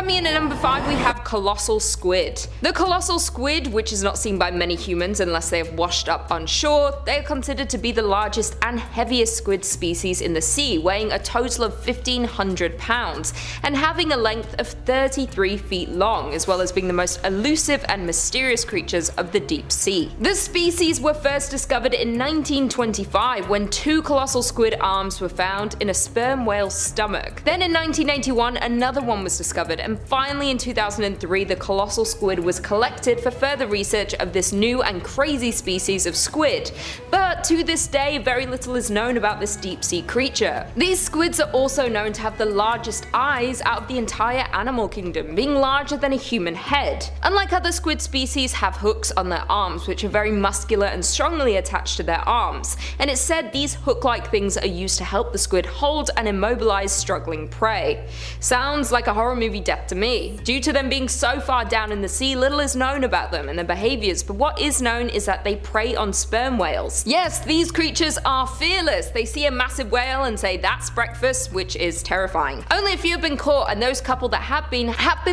Coming in at number 5 we have colossal squid. The colossal squid, which is not seen by many humans unless they have washed up on shore, they are considered to be the largest and heaviest squid species in the sea, weighing a total of 1,500 pounds and having a length of 33 feet long, as well as being the most elusive and mysterious creatures of the deep sea. The species were first discovered in 1925 when 2 colossal squid arms were found in a sperm whale's stomach. Then in 1981 another one was discovered, and finally in 2003 the colossal squid was collected for further research of this new and crazy species of squid. But to this day very little is known about this deep sea creature. These squids are also known to have the largest eyes out of the entire animal kingdom, being larger than a human head. Unlike other squid species, have hooks on their arms which are very muscular and strongly attached to their arms, and it's said these hook-like things are used to help the squid hold and immobilize struggling prey. Sounds like a horror movie death to me. Due to them being so far down in the sea, little is known about them and their behaviors, but what is known is that they prey on sperm whales. Yes, these creatures are fearless. They see a massive whale and say that's breakfast, which is terrifying. Only a few have been caught, and those couple that have been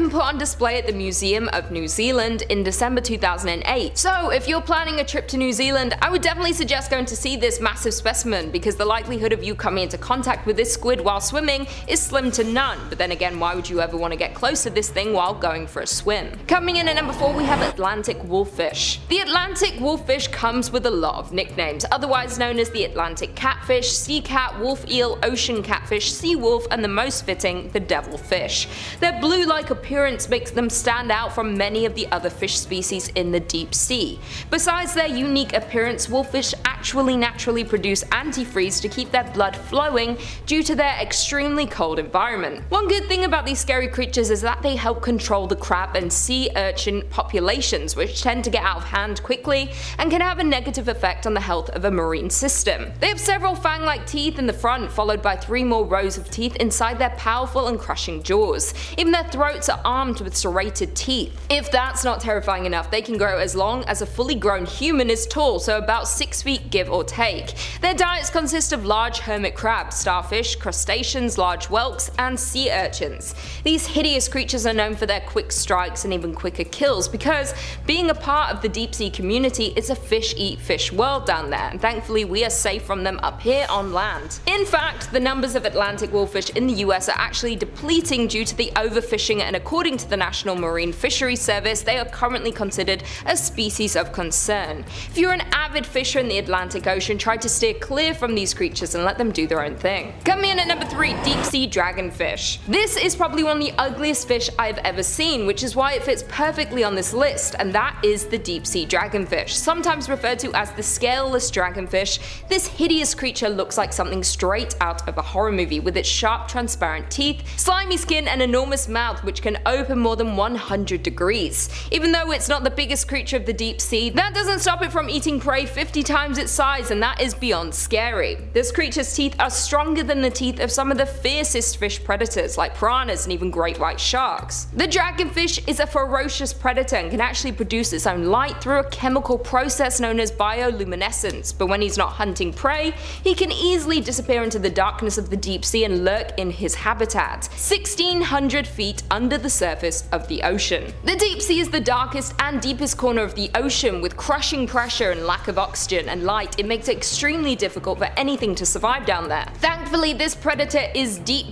put on display at the Museum of New Zealand in December 2008. So if you're planning a trip to New Zealand, I would definitely suggest going to see this massive specimen, because the likelihood of you coming into contact with this squid while swimming is slim to none. But then again, why would you ever want to get close to this thing while going for a swim? Coming in at number 4 we have Atlantic wolffish. The Atlantic wolffish comes with a lot of nicknames, otherwise known as the Atlantic catfish, sea cat, wolf eel, ocean catfish, sea wolf, and the most fitting, the devilfish. Their blue-like appearance makes them stand out from many of the other fish species in the deep sea. Besides their unique appearance, wolffish actually naturally produce antifreeze to keep their blood flowing due to their extremely cold environment. One good thing about these scary creatures is that they help control the crab and sea urchin populations, which tend to get out of hand quickly and can have a negative effect on the health of a marine system. They have several fang-like teeth in the front, followed by 3 more rows of teeth inside their powerful and crushing jaws. Even their throats are armed with serrated teeth. If that's not terrifying enough, they can grow as long as a fully grown human is tall, so about 6 feet give or take. Their diets consist of large hermit crabs, starfish, crustaceans, large whelks, and sea urchins. These hideous creatures are known for their quick strikes and even quicker kills, because being a part of the deep sea community, it's a fish eat fish world down there, and thankfully we are safe from them up here on land. In fact, the numbers of Atlantic wolffish in the US are actually depleting due to the overfishing, and according to the National Marine Fisheries Service, they are currently considered a species of concern. If you're an avid fisher in the Atlantic Ocean, try to steer clear from these creatures and let them do their own thing. Coming in at number 3, deep sea dragonfish. This is probably one of the ugliest fish I've ever seen, which is why it fits perfectly on this list, and that is the deep sea dragonfish. Sometimes referred to as the scaleless dragonfish, this hideous creature looks like something straight out of a horror movie, with its sharp transparent teeth, slimy skin, and enormous mouth which can open more than 100 degrees. Even though it's not the biggest creature of the deep sea, that doesn't stop it from eating prey 50 times its size, and that is beyond scary. This creature's teeth are stronger than the teeth of some of the fiercest fish predators like piranhas and even great white sharks. The dragonfish is a ferocious predator and can actually produce its own light through a chemical process known as bioluminescence, but when he's not hunting prey, he can easily disappear into the darkness of the deep sea and lurk in his habitat, 1,600 feet under the surface of the ocean. The deep sea is the darkest and deepest corner of the ocean, with crushing pressure and lack of oxygen and light. It makes it extremely difficult for anything to survive down there. Thankfully, this predator is deep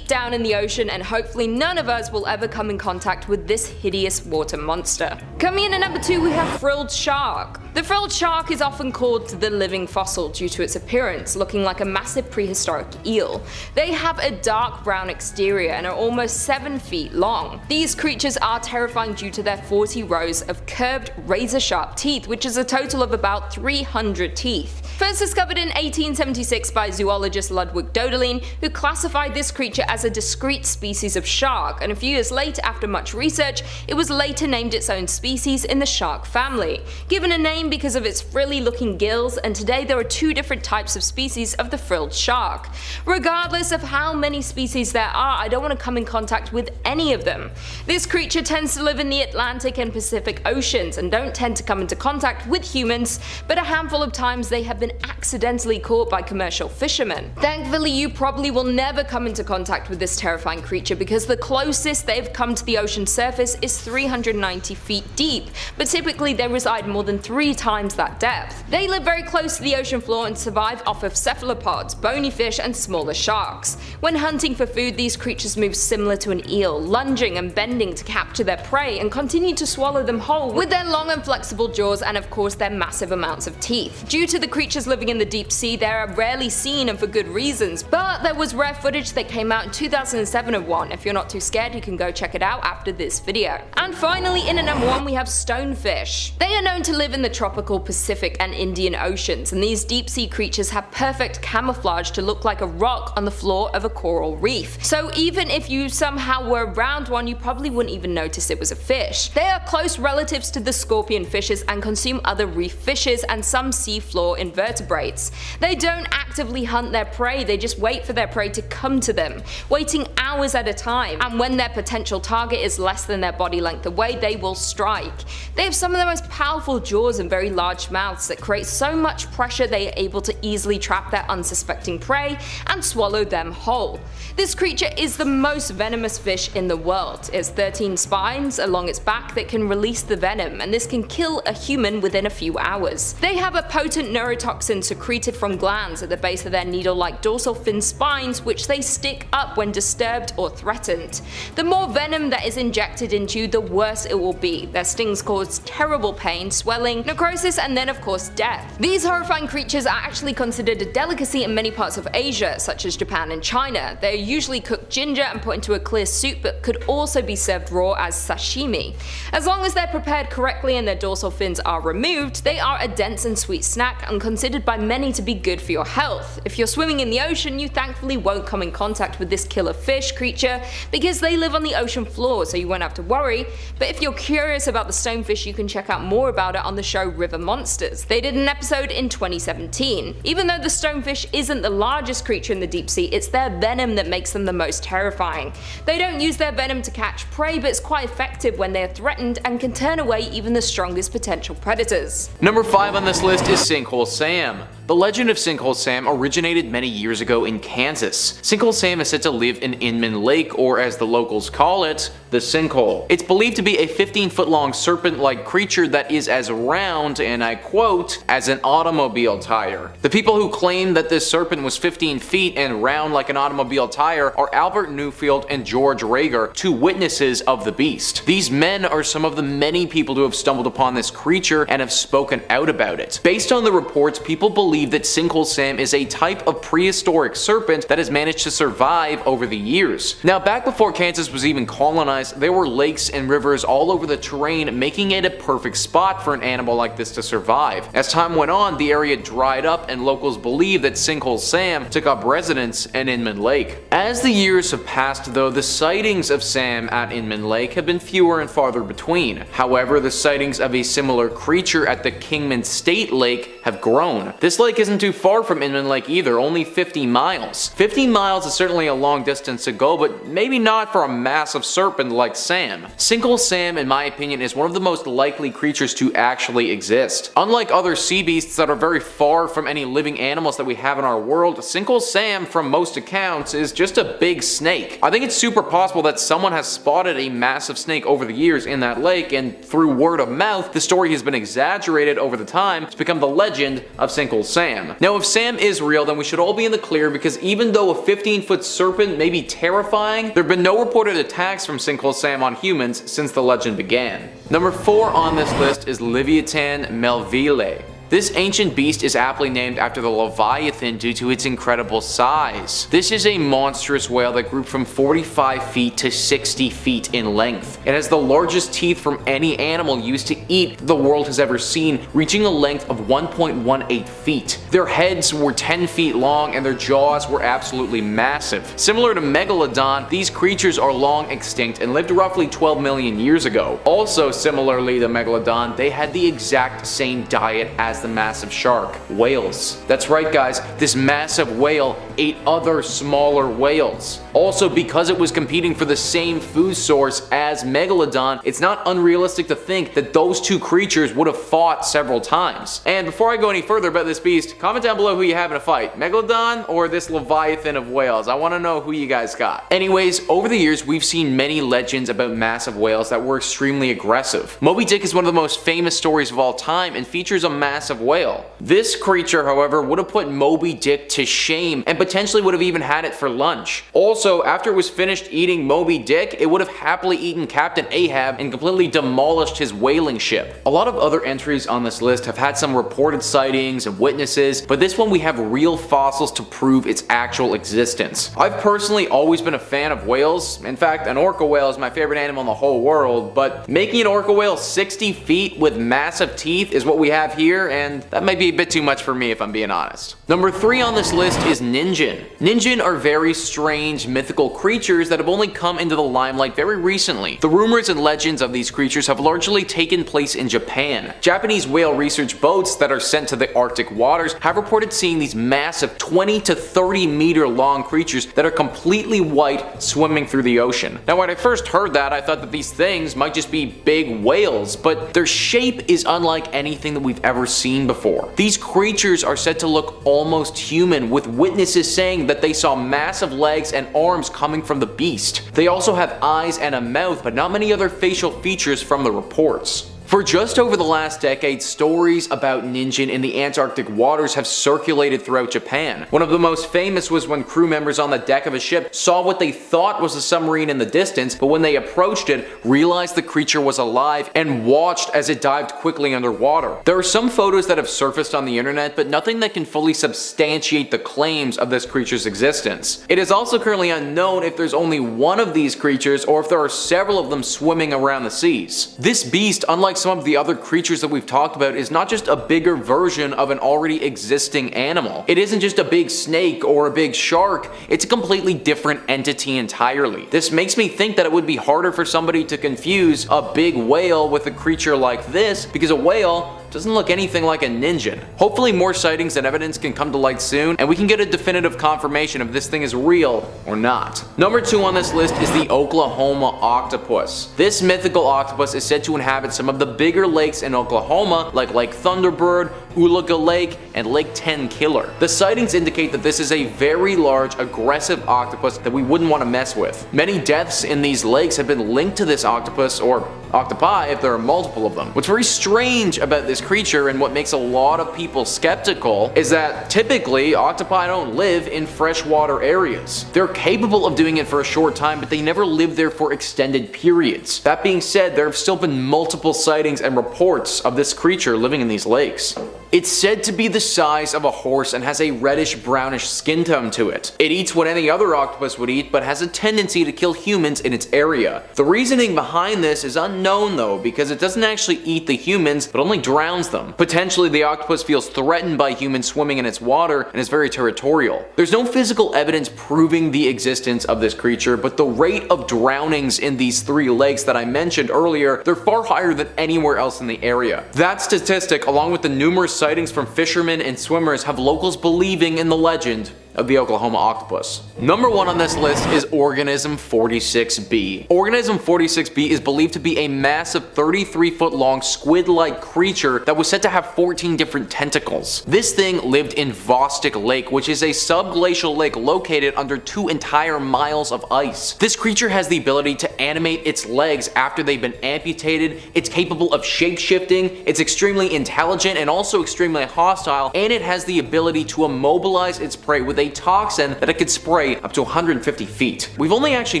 down in the ocean, and hopefully none of us will ever come in contact with this hideous water monster. Coming in at number 2 we have frilled shark. The frilled shark is often called the living fossil due to its appearance, looking like a massive prehistoric eel. They have a dark brown exterior and are almost 7 feet long. These creatures are terrifying due to their 40 rows of curved razor-sharp teeth, which is a total of about 300 teeth. First discovered in 1876 by zoologist Ludwig Dodelin, who classified this creature as a discrete species of shark, and a few years later, after much research, it was later named its own species in the shark family. Given a name name because of its frilly looking gills, and today there are two different types of species of the frilled shark. Regardless of how many species there are, I don't want to come in contact with any of them. This creature tends to live in the Atlantic and Pacific Oceans and don't tend to come into contact with humans, but a handful of times they have been accidentally caught by commercial fishermen. Thankfully, you probably will never come into contact with this terrifying creature because the closest they've come to the ocean surface is 390 feet deep, but typically they reside more than 3 times that depth. They live very close to the ocean floor and survive off of cephalopods, bony fish, and smaller sharks. When hunting for food, these creatures move similar to an eel, lunging and bending to capture their prey and continue to swallow them whole with their long and flexible jaws and of course their massive amounts of teeth. Due to the creatures living in the deep sea, they are rarely seen and for good reasons, but there was rare footage that came out in 2007 of one. If you're not too scared, you can go check it out after this video. And finally, in at number 1 we have stonefish. They are known to live in the tropical Pacific and Indian Oceans, and these deep sea creatures have perfect camouflage to look like a rock on the floor of a coral reef. So even if you somehow were around one, you probably wouldn't even notice it was a fish. They are close relatives to the scorpion fishes and consume other reef fishes and some seafloor invertebrates. They don't actively hunt their prey, they just wait for their prey to come to them, waiting hours at a time, and when their potential target is less than their body length away, they will strike. They have some of the most powerful jaws and very large mouths that create so much pressure they are able to easily trap their unsuspecting prey and swallow them whole. This creature is the most venomous fish in the world. It has 13 spines along its back that can release the venom, and this can kill a human within a few hours. They have a potent neurotoxin secreted from glands at the base of their needle-like dorsal fin spines, which they stick up when disturbed or threatened. The more venom that is injected into you, the worse it will be. Their stings cause terrible pain, swelling, necrosis, and then of course death. These horrifying creatures are actually considered a delicacy in many parts of Asia, such as Japan and China. They are usually cooked ginger and put into a clear soup, but could also be served raw as sashimi. As long as they're prepared correctly and their dorsal fins are removed, they are a dense and sweet snack and considered by many to be good for your health. If you're swimming in the ocean, you thankfully won't come in contact with this killer fish creature because they live on the ocean floor, so you won't have to worry. But if you're curious about the stonefish, you can check out more about it on the show River Monsters. They did an episode in 2017. Even though the stonefish isn't the largest creature in the deep sea, it's their venom that makes them the most terrifying. They don't use their venom to catch prey, but it's quite effective when they are threatened and can turn away even the strongest potential predators. Number 5 on this list is Sinkhole Sam. The legend of Sinkhole Sam originated many years ago in Kansas. Sinkhole Sam is said to live in Inman Lake, or as the locals call it, the sinkhole. It's believed to be a 15-foot long serpent-like creature that is as round, and I quote, as an automobile tire. The people who claim that this serpent was 15 feet and round like an automobile tire are Albert Newfield and George Rager, 2 witnesses of the beast. These men are some of the many people who have stumbled upon this creature and have spoken out about it. Based on the reports, people believe that Sinkhole Sam is a type of prehistoric serpent that has managed to survive over the years. Now, back before Kansas was even colonized, there were lakes and rivers all over the terrain, making it a perfect spot for an animal like this to survive. As time went on, the area dried up and locals believe that Sinkhole Sam took up residence in Inman Lake. As the years have passed though, the sightings of Sam at Inman Lake have been fewer and farther between. However, the sightings of a similar creature at the Kingman State Lake have grown. This lake isn't too far from Inman Lake either, only 50 miles. 50 miles is certainly a long distance to go, but maybe not for a massive serpent like Sam. Sinkhole Sam, in my opinion, is one of the most likely creatures to actually exist. Unlike other sea beasts that are very far from any living animals that we have in our world, Sinkhole Sam, from most accounts, is just a big snake. I think it's super possible that someone has spotted a massive snake over the years in that lake, and through word of mouth, the story has been exaggerated over the time to become the legend of Sinkhole Sam. Now, if Sam is real, then we should all be in the clear, because even though a 15-foot serpent may be terrifying, there have been no reported attacks from Sinkhole Sam on humans since the legend began. Number 4 on this list is Leviathan melville. This ancient beast is aptly named after the Leviathan due to its incredible size. This is a monstrous whale that grew from 45 feet to 60 feet in length. It has the largest teeth from any animal used to eat the world has ever seen, reaching a length of 1.18 feet. Their heads were 10 feet long and their jaws were absolutely massive. Similar to Megalodon, these creatures are long extinct and lived roughly 12 million years ago. Also similarly to Megalodon, they had the exact same diet as the massive shark, whales. That's right guys, this massive whale ate other smaller whales. Also, because it was competing for the same food source as Megalodon, it's not unrealistic to think that those two creatures would have fought several times. And before I go any further about this beast, comment down below who you have in a fight, Megalodon or this Leviathan of whales. I want to know who you guys got. Anyways, over the years we've seen many legends about massive whales that were extremely aggressive. Moby Dick is one of the most famous stories of all time and features a massive whale. This creature, however, would have put Moby Dick to shame and potentially would have even had it for lunch. Also, after it was finished eating Moby Dick, it would have happily eaten Captain Ahab and completely demolished his whaling ship. A lot of other entries on this list have had some reported sightings and witnesses, but this one we have real fossils to prove its actual existence. I've personally always been a fan of whales. In fact, an orca whale is my favorite animal in the whole world, but making an orca whale 60 feet with massive teeth is what we have here, and that might be a bit too much for me if I'm being honest. Number 3 on this list is Ningen. Ningen are very strange mythical creatures that have only come into the limelight very recently. The rumors and legends of these creatures have largely taken place in Japan. Japanese whale research boats that are sent to the Arctic waters have reported seeing these massive 20 to 30 meter long creatures that are completely white swimming through the ocean. Now when I first heard that, I thought that these things might just be big whales, but their shape is unlike anything that we've ever seen before. These creatures are said to look almost human, with witnesses saying that they saw massive legs and arms coming from the beast. They also have eyes and a mouth, but not many other facial features from the reports. For just over the last decade, stories about Ningen in the Antarctic waters have circulated throughout Japan. One of the most famous was when crew members on the deck of a ship saw what they thought was a submarine in the distance, but when they approached it, realized the creature was alive and watched as it dived quickly underwater. There are some photos that have surfaced on the internet, but nothing that can fully substantiate the claims of this creature's existence. It is also currently unknown if there's only one of these creatures or if there are several of them swimming around the seas. This beast, unlike some of the other creatures that we've talked about, is not just a bigger version of an already existing animal. It isn't just a big snake or a big shark, it's a completely different entity entirely. This makes me think that it would be harder for somebody to confuse a big whale with a creature like this, because a whale doesn't look anything like a Ningen. Hopefully more sightings and evidence can come to light soon, and we can get a definitive confirmation if this thing is real or not. Number 2 on this list is the Oklahoma octopus. This mythical octopus is said to inhabit some of the bigger lakes in Oklahoma, like Lake Thunderbird, Oologah Lake, and Lake Tenkiller. The sightings indicate that this is a very large, aggressive octopus that we wouldn't want to mess with. Many deaths in these lakes have been linked to this octopus, or octopi if there are multiple of them. What's very strange about this creature and what makes a lot of people skeptical is that typically octopi don't live in freshwater areas. They're capable of doing it for a short time, but they never live there for extended periods. That being said, there have still been multiple sightings and reports of this creature living in these lakes. It's said to be the size of a horse and has a reddish brownish skin tone to it. It eats what any other octopus would eat, but has a tendency to kill humans in its area. The reasoning behind this is unknown though, because it doesn't actually eat the humans, but only drowns them. Potentially the octopus feels threatened by humans swimming in its water and is very territorial. There's no physical evidence proving the existence of this creature, but the rate of drownings in these 3 lakes that I mentioned earlier, they're far higher than anywhere else in the area. That statistic, along with the numerous sightings from fishermen and swimmers, have locals believing in the legend of the Oklahoma octopus. Number 1 on this list is Organism 46B. Organism 46B is believed to be a massive 33-foot long squid-like creature that was said to have 14 different tentacles. This thing lived in Vostok Lake, which is a subglacial lake located under 2 entire miles of ice. This creature has the ability to animate its legs after they've been amputated, it's capable of shape-shifting, it's extremely intelligent and also extremely hostile, and it has the ability to immobilize its prey with a a toxin that it could spray up to 150 feet. We've only actually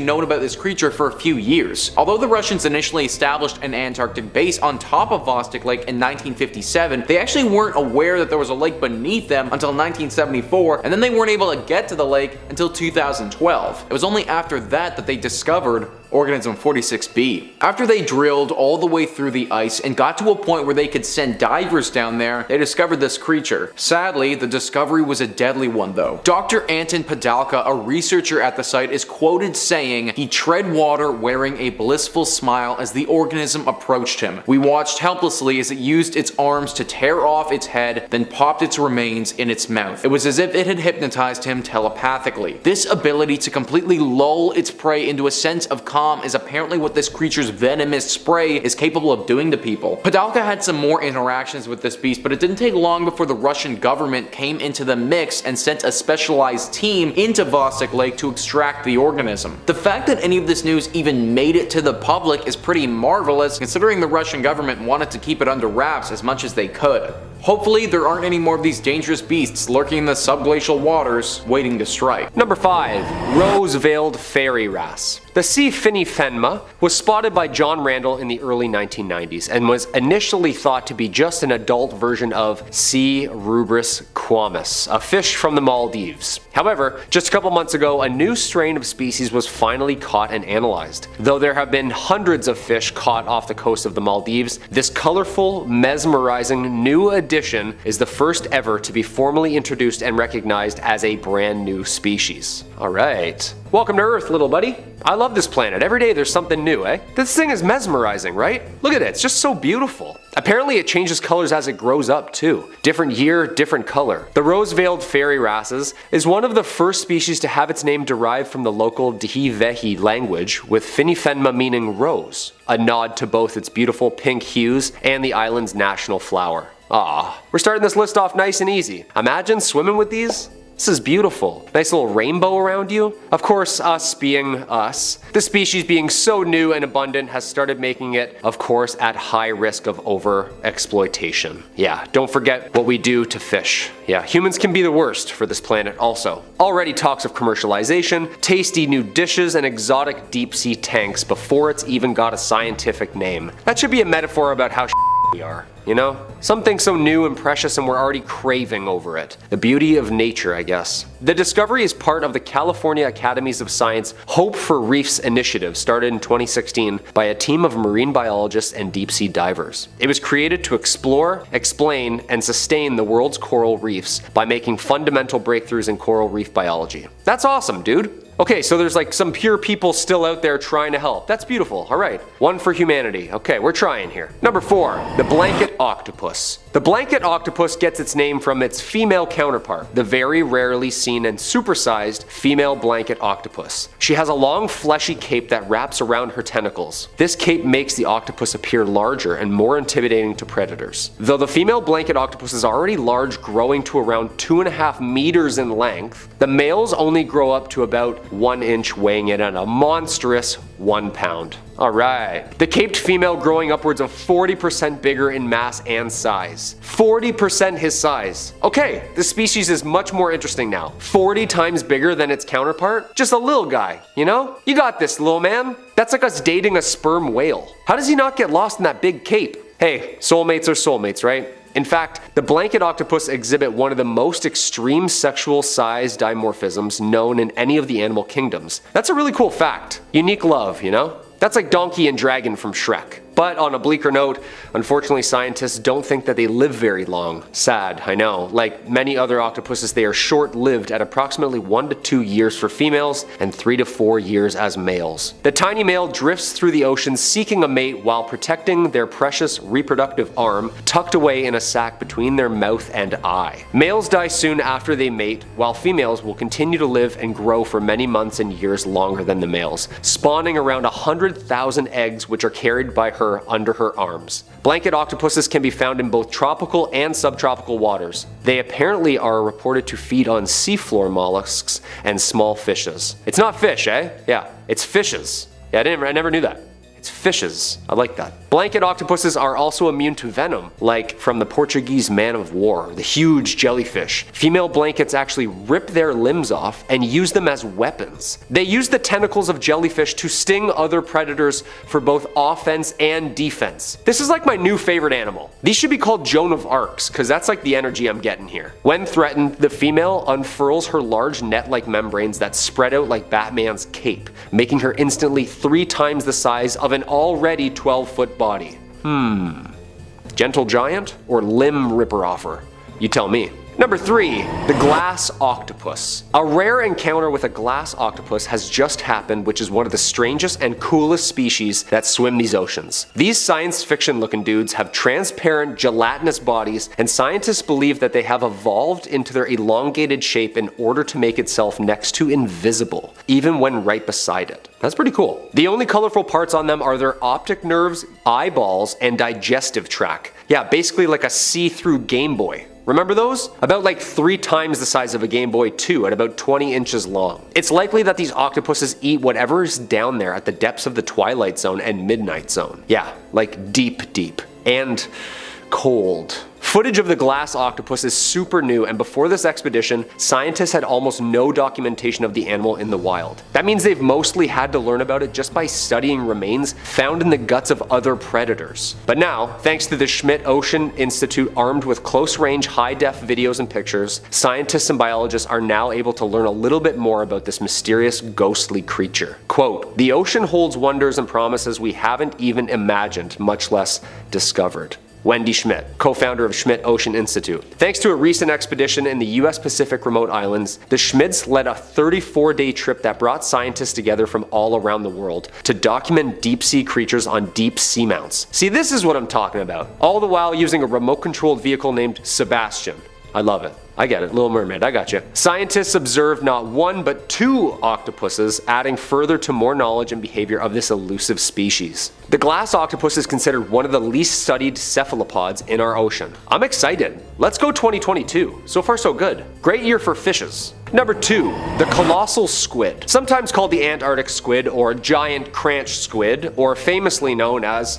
known about this creature for a few years. Although the Russians initially established an Antarctic base on top of Vostok Lake in 1957, they actually weren't aware that there was a lake beneath them until 1974, and then they weren't able to get to the lake until 2012. It was only after that that they discovered organism 46b. After they drilled all the way through the ice and got to a point where they could send divers down there, they discovered this creature. Sadly, the discovery was a deadly one though. Dr. Anton Padalka, a researcher at the site, is quoted saying he tread water wearing a blissful smile as the organism approached him. We watched helplessly as it used its arms to tear off its head, then popped its remains in its mouth. It was as if it had hypnotized him telepathically. This ability to completely lull its prey into a sense of calm is apparently what this creature's venomous spray is capable of doing to people. Padalka had some more interactions with this beast, but it didn't take long before the Russian government came into the mix and sent a specialized team into Vostok Lake to extract the organism. The fact that any of this news even made it to the public is pretty marvelous, considering the Russian government wanted to keep it under wraps as much as they could. Hopefully there aren't any more of these dangerous beasts lurking in the subglacial waters waiting to strike. Number 5. Rose-veiled fairy wrasse. The C. finifenma was spotted by John Randall in the early 1990s and was initially thought to be just an adult version of C. rubris quamus, a fish from the Maldives. However, just a couple months ago, a new strain of species was finally caught and analyzed. Though there have been hundreds of fish caught off the coast of the Maldives, this colorful, mesmerizing new addition is the first ever to be formally introduced and recognized as a brand new species. Alright. Welcome to Earth, little buddy. I love this planet. Every day there's something new, eh? This thing is mesmerizing, right? Look at it, it's just so beautiful. Apparently it changes colors as it grows up too. Different year, different color. The rose-veiled fairy wrasses is one of the first species to have its name derived from the local Dhivehi language, with finifenma meaning rose, a nod to both its beautiful pink hues and the island's national flower. Ah, we're starting this list off nice and easy. Imagine swimming with these. This is beautiful. Nice little rainbow around you. Of course, us being us, the species being so new and abundant has started making it, of course, at high risk of over-exploitation. Yeah, don't forget what we do to fish. Yeah, humans can be the worst for this planet also. Already talks of commercialization, tasty new dishes, and exotic deep-sea tanks before it's even got a scientific name. That should be a metaphor about how we are, you know? Something so new and precious and we're already craving over it. The beauty of nature, I guess. The discovery is part of the California Academies of Science Hope for Reefs initiative started in 2016 by a team of marine biologists and deep-sea divers. It was created to explore, explain, and sustain the world's coral reefs by making fundamental breakthroughs in coral reef biology. That's awesome, dude. Okay, so there's like some pure people still out there trying to help. That's beautiful. Alright. One for humanity. Okay, we're trying here. Number 4. The blanket octopus. The blanket octopus gets its name from its female counterpart, the very rarely seen and supersized female blanket octopus. She has a long fleshy cape that wraps around her tentacles. This cape makes the octopus appear larger and more intimidating to predators. Though the female blanket octopus is already large, growing to around 2.5 meters in length, the males only grow up to about 1 inch, weighing in at a monstrous 1 pound. Alright. The caped female growing upwards of 40% bigger in mass and size. 40% his size. Okay, this species is much more interesting now. 40 times bigger than its counterpart? Just a little guy, you know? You got this, little man. That's like us dating a sperm whale. How does he not get lost in that big cape? Hey, soulmates are soulmates, right? In fact, the blanket octopus exhibit one of the most extreme sexual size dimorphisms known in any of the animal kingdoms. That's a really cool fact. Unique love, you know? That's like Donkey and Dragon from Shrek. But on a bleaker note, unfortunately scientists don't think that they live very long. Sad, I know. Like many other octopuses, they are short-lived at approximately 1 to 2 years for females and 3 to 4 years as males. The tiny male drifts through the ocean seeking a mate while protecting their precious reproductive arm tucked away in a sac between their mouth and eye. Males die soon after they mate, while females will continue to live and grow for many months and years longer than the males, spawning around 100,000 eggs which are carried by her under her arms. Blanket octopuses can be found in both tropical and subtropical waters. They apparently are reported to feed on seafloor mollusks and small fishes. It's not fish, eh? Yeah, it's fishes. Yeah, I never knew that. It's fishes. I like that. Blanket octopuses are also immune to venom, like from the Portuguese man of war, the huge jellyfish. Female blankets actually rip their limbs off and use them as weapons. They use the tentacles of jellyfish to sting other predators for both offense and defense. This is like my new favorite animal. These should be called Joan of Arcs, because that's like the energy I'm getting here. When threatened, the female unfurls her large net-like membranes that spread out like Batman's cape, making her instantly 3 times the size of an already 12-foot body. Gentle giant or limb ripper-offer? You tell me. Number 3, the glass octopus. A rare encounter with a glass octopus has just happened, which is one of the strangest and coolest species that swim these oceans. These science fiction looking dudes have transparent gelatinous bodies, and scientists believe that they have evolved into their elongated shape in order to make itself next to invisible, even when right beside it. That's pretty cool. The only colorful parts on them are their optic nerves, eyeballs, and digestive tract. Yeah, basically like a see-through Game Boy. Remember those? About like 3 times the size of a Game Boy 2 at about 20 inches long. It's likely that these octopuses eat whatever is down there at the depths of the Twilight Zone and Midnight Zone. Yeah, like deep, deep. And cold. Footage of the glass octopus is super new, and before this expedition, scientists had almost no documentation of the animal in the wild. That means they've mostly had to learn about it just by studying remains found in the guts of other predators. But now, thanks to the Schmidt Ocean Institute armed with close-range high-def videos and pictures, scientists and biologists are now able to learn a little bit more about this mysterious ghostly creature. Quote, "The ocean holds wonders and promises we haven't even imagined, much less discovered." Wendy Schmidt, co-founder of Schmidt Ocean Institute. Thanks to a recent expedition in the US Pacific remote islands, the Schmidts led a 34-day trip that brought scientists together from all around the world to document deep-sea creatures on deep seamounts. See, this is what I'm talking about. All the while using a remote-controlled vehicle named Sebastian. I love it. I get it, Little Mermaid, I got you. Scientists observed not 1 but 2 octopuses, adding further to more knowledge and behavior of this elusive species. The glass octopus is considered one of the least studied cephalopods in our ocean. I'm excited. Let's go 2022. So far so good. Great year for fishes. Number 2, the colossal squid. Sometimes called the Antarctic squid or giant cranch squid, or famously known as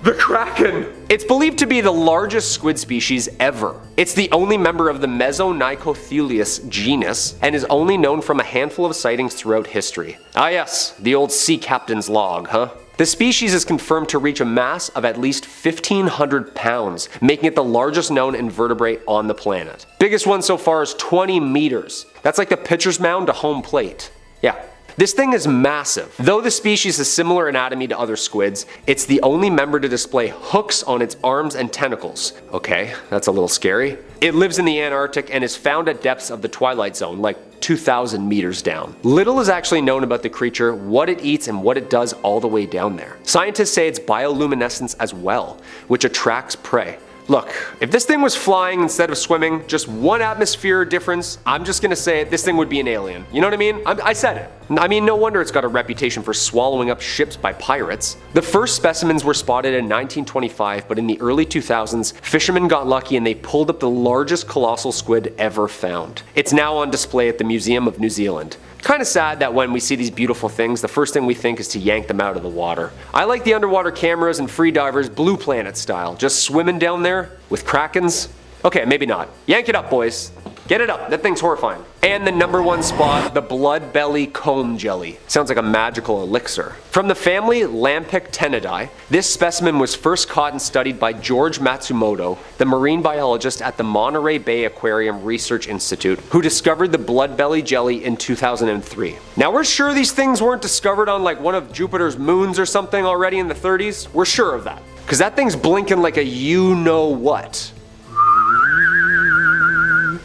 the Kraken. It's believed to be the largest squid species ever. It's the only member of the Mesonychothelius genus and is only known from a handful of sightings throughout history. Ah yes, the old sea captain's log, huh? The species is confirmed to reach a mass of at least 1,500 pounds, making it the largest known invertebrate on the planet. Biggest one so far is 20 meters. That's like the pitcher's mound to home plate. Yeah. This thing is massive. Though the species has similar anatomy to other squids, it's the only member to display hooks on its arms and tentacles. Okay, that's a little scary. It lives in the Antarctic and is found at depths of the Twilight Zone, like 2,000 meters down. Little is actually known about the creature, what it eats, and what it does all the way down there. Scientists say it's bioluminescence as well, which attracts prey. Look, if this thing was flying instead of swimming, just 1 atmosphere difference, I'm just gonna say it, this thing would be an alien. You know what I mean? I said it. I mean, no wonder it's got a reputation for swallowing up ships by pirates. The first specimens were spotted in 1925, but in the early 2000s, fishermen got lucky and they pulled up the largest colossal squid ever found. It's now on display at the Museum of New Zealand. Kinda sad that when we see these beautiful things, the first thing we think is to yank them out of the water. I like the underwater cameras and freedivers Blue Planet style, just swimming down there with krakens. Okay, maybe not. Yank it up, boys. Get it up, that thing's horrifying. And the number 1 spot, the blood belly comb jelly. Sounds like a magical elixir. From the family Lampictenidae, this specimen was first caught and studied by George Matsumoto, the marine biologist at the Monterey Bay Aquarium Research Institute, who discovered the blood belly jelly in 2003. Now we're sure these things weren't discovered on like one of Jupiter's moons or something already in the 30s? We're sure of that. Cause that thing's blinking like a you-know-what.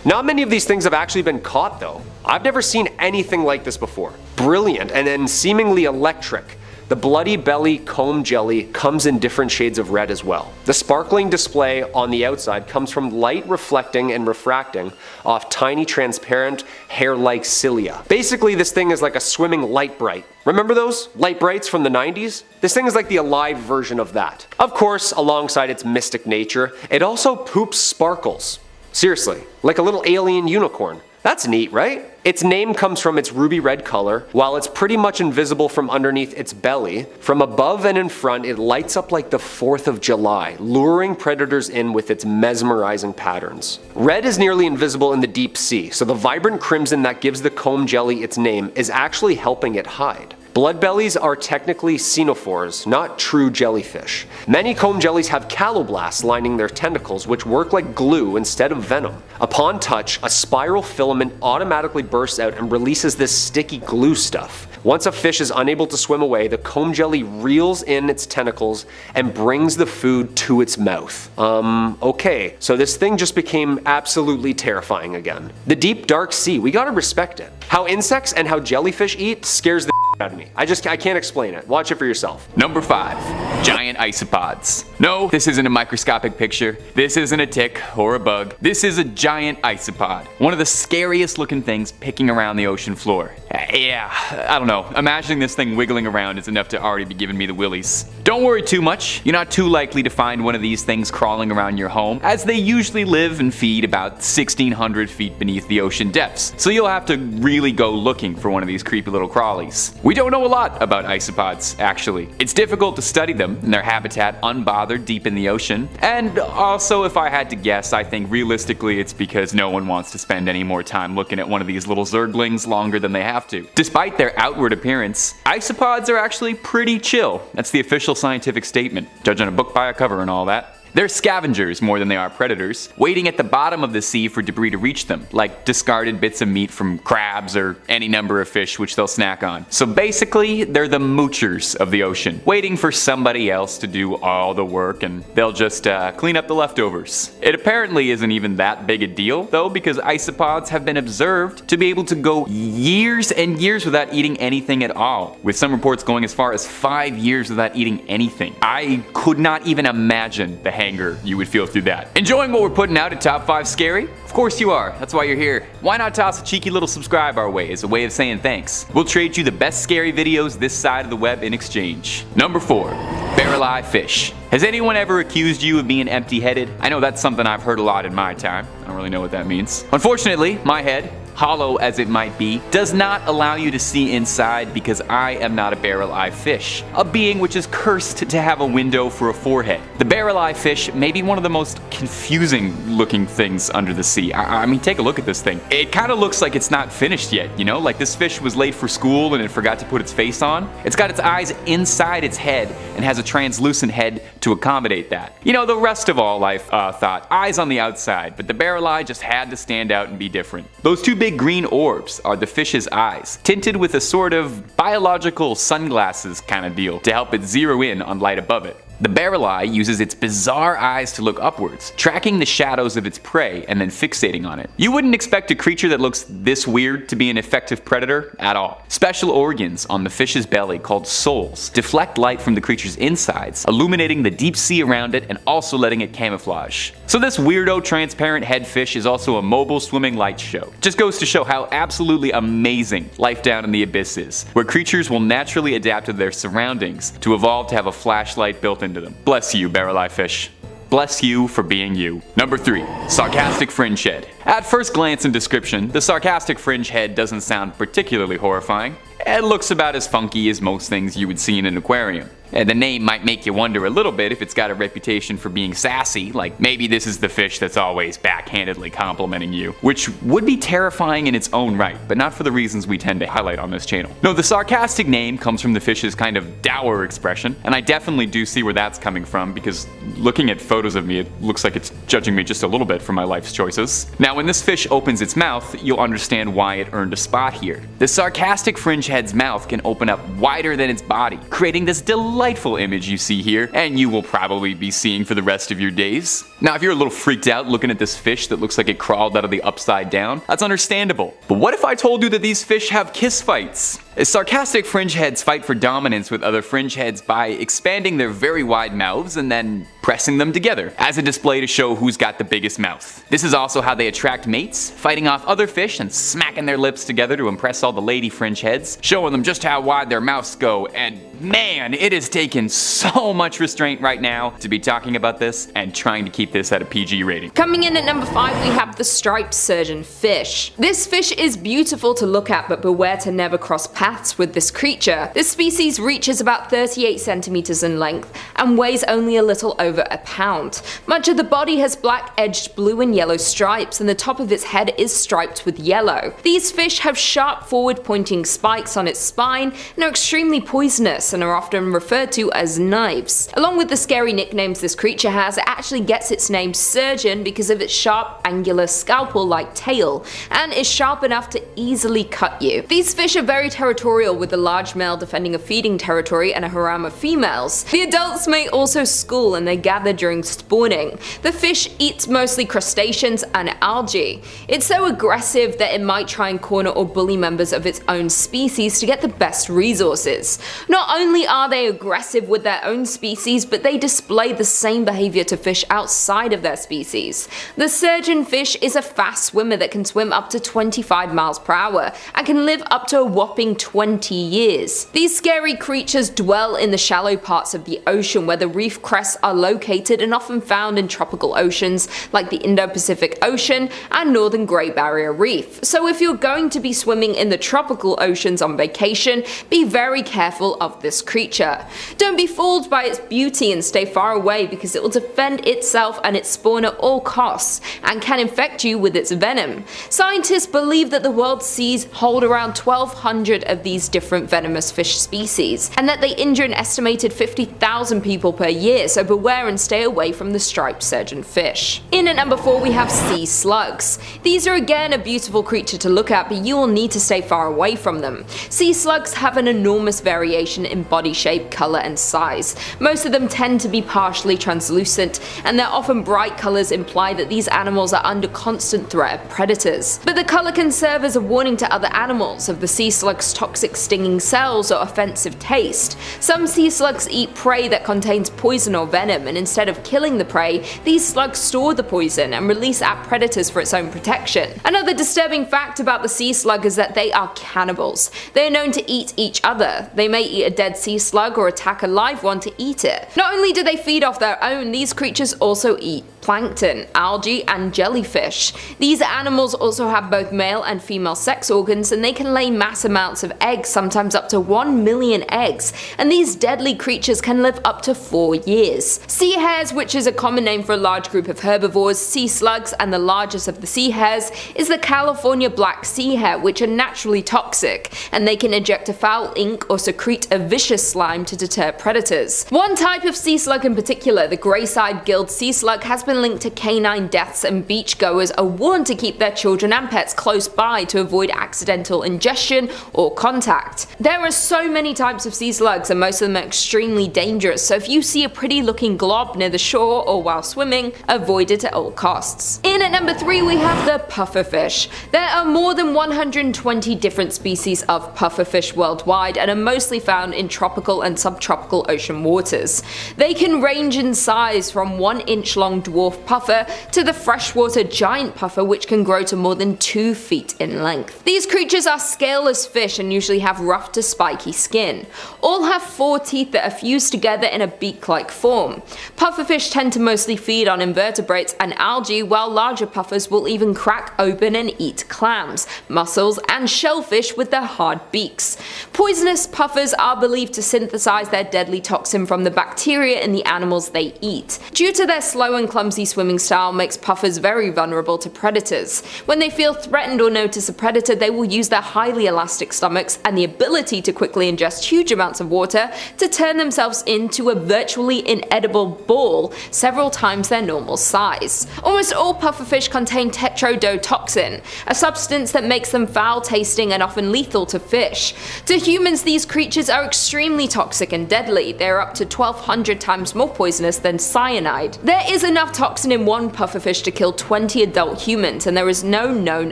Not many of these things have actually been caught though. I've never seen anything like this before. Brilliant and then seemingly electric. The bloody belly comb jelly comes in different shades of red as well. The sparkling display on the outside comes from light reflecting and refracting off tiny transparent hair-like cilia. Basically this thing is like a swimming light bright. Remember those? Light brights from the 90s? This thing is like the alive version of that. Of course, alongside its mystic nature, it also poops sparkles. Seriously, like a little alien unicorn. That's neat, right? Its name comes from its ruby red color. While it's pretty much invisible from underneath its belly, from above and in front it lights up like the 4th of July, luring predators in with its mesmerizing patterns. Red is nearly invisible in the deep sea, so the vibrant crimson that gives the comb jelly its name is actually helping it hide. Bloodbellies are technically ctenophores, not true jellyfish. Many comb jellies have calloblasts lining their tentacles, which work like glue instead of venom. Upon touch, a spiral filament automatically bursts out and releases this sticky glue stuff. Once a fish is unable to swim away, the comb jelly reels in its tentacles and brings the food to its mouth. Okay, so this thing just became absolutely terrifying again. The deep dark sea, we gotta respect it. How insects and how jellyfish eat scares the out of me. I can't explain it. Watch it for yourself. Number 5. Giant isopods. No, this isn't a microscopic picture. This isn't a tick or a bug. This is a giant isopod. One of the scariest looking things picking around the ocean floor. Yeah, I don't know. Imagining this thing wiggling around is enough to already be giving me the willies. Don't worry too much. You're not too likely to find one of these things crawling around your home, as they usually live and feed about 1,600 feet beneath the ocean depths. So you'll have to really go looking for one of these creepy little crawlies. We don't know a lot about isopods, actually. It's difficult to study them and their habitat unbothered deep in the ocean. And also, if I had to guess, I think realistically it's because no one wants to spend any more time looking at one of these little zerglings longer than they have to. Despite their outward appearance, isopods are actually pretty chill. That's the official scientific statement, judging a book by a cover and all that. They're scavengers more than they are predators, waiting at the bottom of the sea for debris to reach them, like discarded bits of meat from crabs or any number of fish which they'll snack on. So basically, they're the moochers of the ocean, waiting for somebody else to do all the work and they'll just clean up the leftovers. It apparently isn't even that big a deal, though, because isopods have been observed to be able to go years and years without eating anything at all, with some reports going as far as 5 years without eating anything. I could not even imagine the anger you would feel through that. Enjoying what we're putting out at Top 5 Scary? Of course you are. That's why you're here. Why not toss a cheeky little subscribe our way as a way of saying thanks? We'll trade you the best scary videos this side of the web in exchange. Number 4. Barrel eye fish. Has anyone ever accused you of being empty-headed? I know that's something I've heard a lot in my time. I don't really know what that means. Unfortunately, my head, hollow as it might be, does not allow you to see inside because I am not a barrel eye fish, a being which is cursed to have a window for a forehead. The barrel eye fish may be one of the most confusing looking things under the sea. I mean, take a look at this thing. It kind of looks like it's not finished yet, you know? Like this fish was late for school and it forgot to put its face on. It's got its eyes inside its head and has a translucent head to accommodate that. You know, the rest of all life thought eyes on the outside, but the barrel eye just had to stand out and be different. Those two big green orbs are the fish's eyes, tinted with a sort of biological sunglasses kind of deal to help it zero in on light above it. The barrel eye uses its bizarre eyes to look upwards, tracking the shadows of its prey and then fixating on it. You wouldn't expect a creature that looks this weird to be an effective predator at all. Special organs on the fish's belly called soles deflect light from the creature's insides, illuminating the deep sea around it and also letting it camouflage. So this weirdo transparent head fish is also a mobile swimming light show. Just goes to show how absolutely amazing life down in the abyss is, where creatures will naturally adapt to their surroundings to evolve to have a flashlight built into them. Bless you, barrel eye fish. Bless you for being you. Number 3. Sarcastic fringe head. At first glance and description, the sarcastic fringe head doesn't sound particularly horrifying. It looks about as funky as most things you would see in an aquarium. The name might make you wonder a little bit if it's got a reputation for being sassy, like maybe this is the fish that's always backhandedly complimenting you, which would be terrifying in its own right, but not for the reasons we tend to highlight on this channel. No, the sarcastic name comes from the fish's kind of dour expression, and I definitely do see where that's coming from because looking at photos of me, it looks like it's judging me just a little bit for my life's choices. Now, when this fish opens its mouth, you'll understand why it earned a spot here. The sarcastic fringe head's mouth can open up wider than its body, creating this delightful image you see here, and you will probably be seeing for the rest of your days. Now, if you're a little freaked out looking at this fish that looks like it crawled out of the upside down, that's understandable. But what if I told you that these fish have kiss fights? Sarcastic fringeheads fight for dominance with other fringeheads by expanding their very wide mouths and then pressing them together as a display to show who's got the biggest mouth. This is also how they attract mates, fighting off other fish and smacking their lips together to impress all the lady fringeheads, showing them just how wide their mouths go. And man, it has taken so much restraint right now to be talking about this and trying to keep this at a PG rating. Coming in at number 5, we have the striped surgeonfish. This fish is beautiful to look at, but beware to never cross paths with this creature. This species reaches about 38 centimeters in length and weighs only a little over a pound. Much of the body has black edged blue and yellow stripes, and the top of its head is striped with yellow. These fish have sharp forward pointing spikes on its spine and are extremely poisonous and are often referred to as knives. Along with the scary nicknames this creature has, it actually gets its name surgeon because of its sharp angular scalpel-like tail and is sharp enough to easily cut you. These fish are very territorial, with the large male defending a feeding territory and a harem of females. The adults may also school and they gather during spawning. The fish eats mostly crustaceans and algae. It's so aggressive that it might try and corner or bully members of its own species to get the best resources. Not only are they aggressive with their own species, but they display the same behavior to fish outside of their species. The surgeonfish is a fast swimmer that can swim up to 25 miles per hour and can live up to a whopping 20 years. These scary creatures dwell in the shallow parts of the ocean where the reef crests are located and often found in tropical oceans like the Indo-Pacific Ocean and Northern Great Barrier Reef. So if you're going to be swimming in the tropical oceans on vacation, be very careful of this creature. Don't be fooled by its beauty and stay far away, because it will defend itself and its spawn at all costs and can infect you with its venom. Scientists believe that the world's seas hold around 1,200 of these different venomous fish species, and that they injure an estimated 50,000 people per year, so beware and stay away from the striped surgeonfish. In at number 4, we have sea slugs. These are again a beautiful creature to look at, but you will need to stay far away from them. Sea slugs have an enormous variation in body shape, color, and size. Most of them tend to be partially translucent, and their often bright colors imply that these animals are under constant threat of predators. But the color can serve as a warning to other animals of the sea slug's toxic stinging cells or offensive taste. Some sea slugs eat prey that contains poison or venom, and instead of killing the prey, these slugs store the poison and release at predators for its own protection. Another disturbing fact about the sea slug is that they are cannibals. They are known to eat each other. They may eat a dead sea slug or attack a live one to eat it. Not only do they feed off their own, these creatures also eat plankton, algae, and jellyfish. These animals also have both male and female sex organs, and they can lay mass amounts of eggs, sometimes up to 1 million eggs, and these deadly creatures can live up to 4 years. Sea hares, which is a common name for a large group of herbivores, sea slugs, and the largest of the sea hares is the California black sea hare, which are naturally toxic, and they can eject a foul ink or secrete a vicious slime to deter predators. One type of sea slug in particular, the gray-side gilled sea slug, has been linked to canine deaths, and beachgoers are warned to keep their children and pets close by to avoid accidental ingestion or contact. There are so many types of sea slugs, and most of them are extremely dangerous, so if you see a pretty looking glob near the shore or while swimming, avoid it at all costs. In at number 3, we have the pufferfish. There are more than 120 different species of pufferfish worldwide, and are mostly found in tropical and subtropical ocean waters. They can range in size from 1-inch long dwarf puffer to the freshwater giant puffer, which can grow to more than 2 feet in length. These creatures are scaleless fish and usually have rough to spiky skin. All have 4 teeth that are fused together in a beak-like form. Pufferfish tend to mostly feed on invertebrates and algae, while larger puffers will even crack open and eat clams, mussels, and shellfish with their hard beaks. Poisonous puffers are believed to synthesize their deadly toxin from the bacteria in the animals they eat. Due to their slow and clumsy swimming style, makes puffers very vulnerable to predators. When they feel threatened or notice a predator, they will use their highly elastic stomachs and the ability to quickly ingest huge amounts of water to turn themselves into a virtually inedible ball several times their normal size. Almost all pufferfish contain tetrodotoxin, a substance that makes them foul tasting and often lethal to fish. To humans, these creatures are extremely toxic and deadly. They are up to 1,200 times more poisonous than cyanide. There is enough toxin in one pufferfish to kill 20 adult humans, and there is no known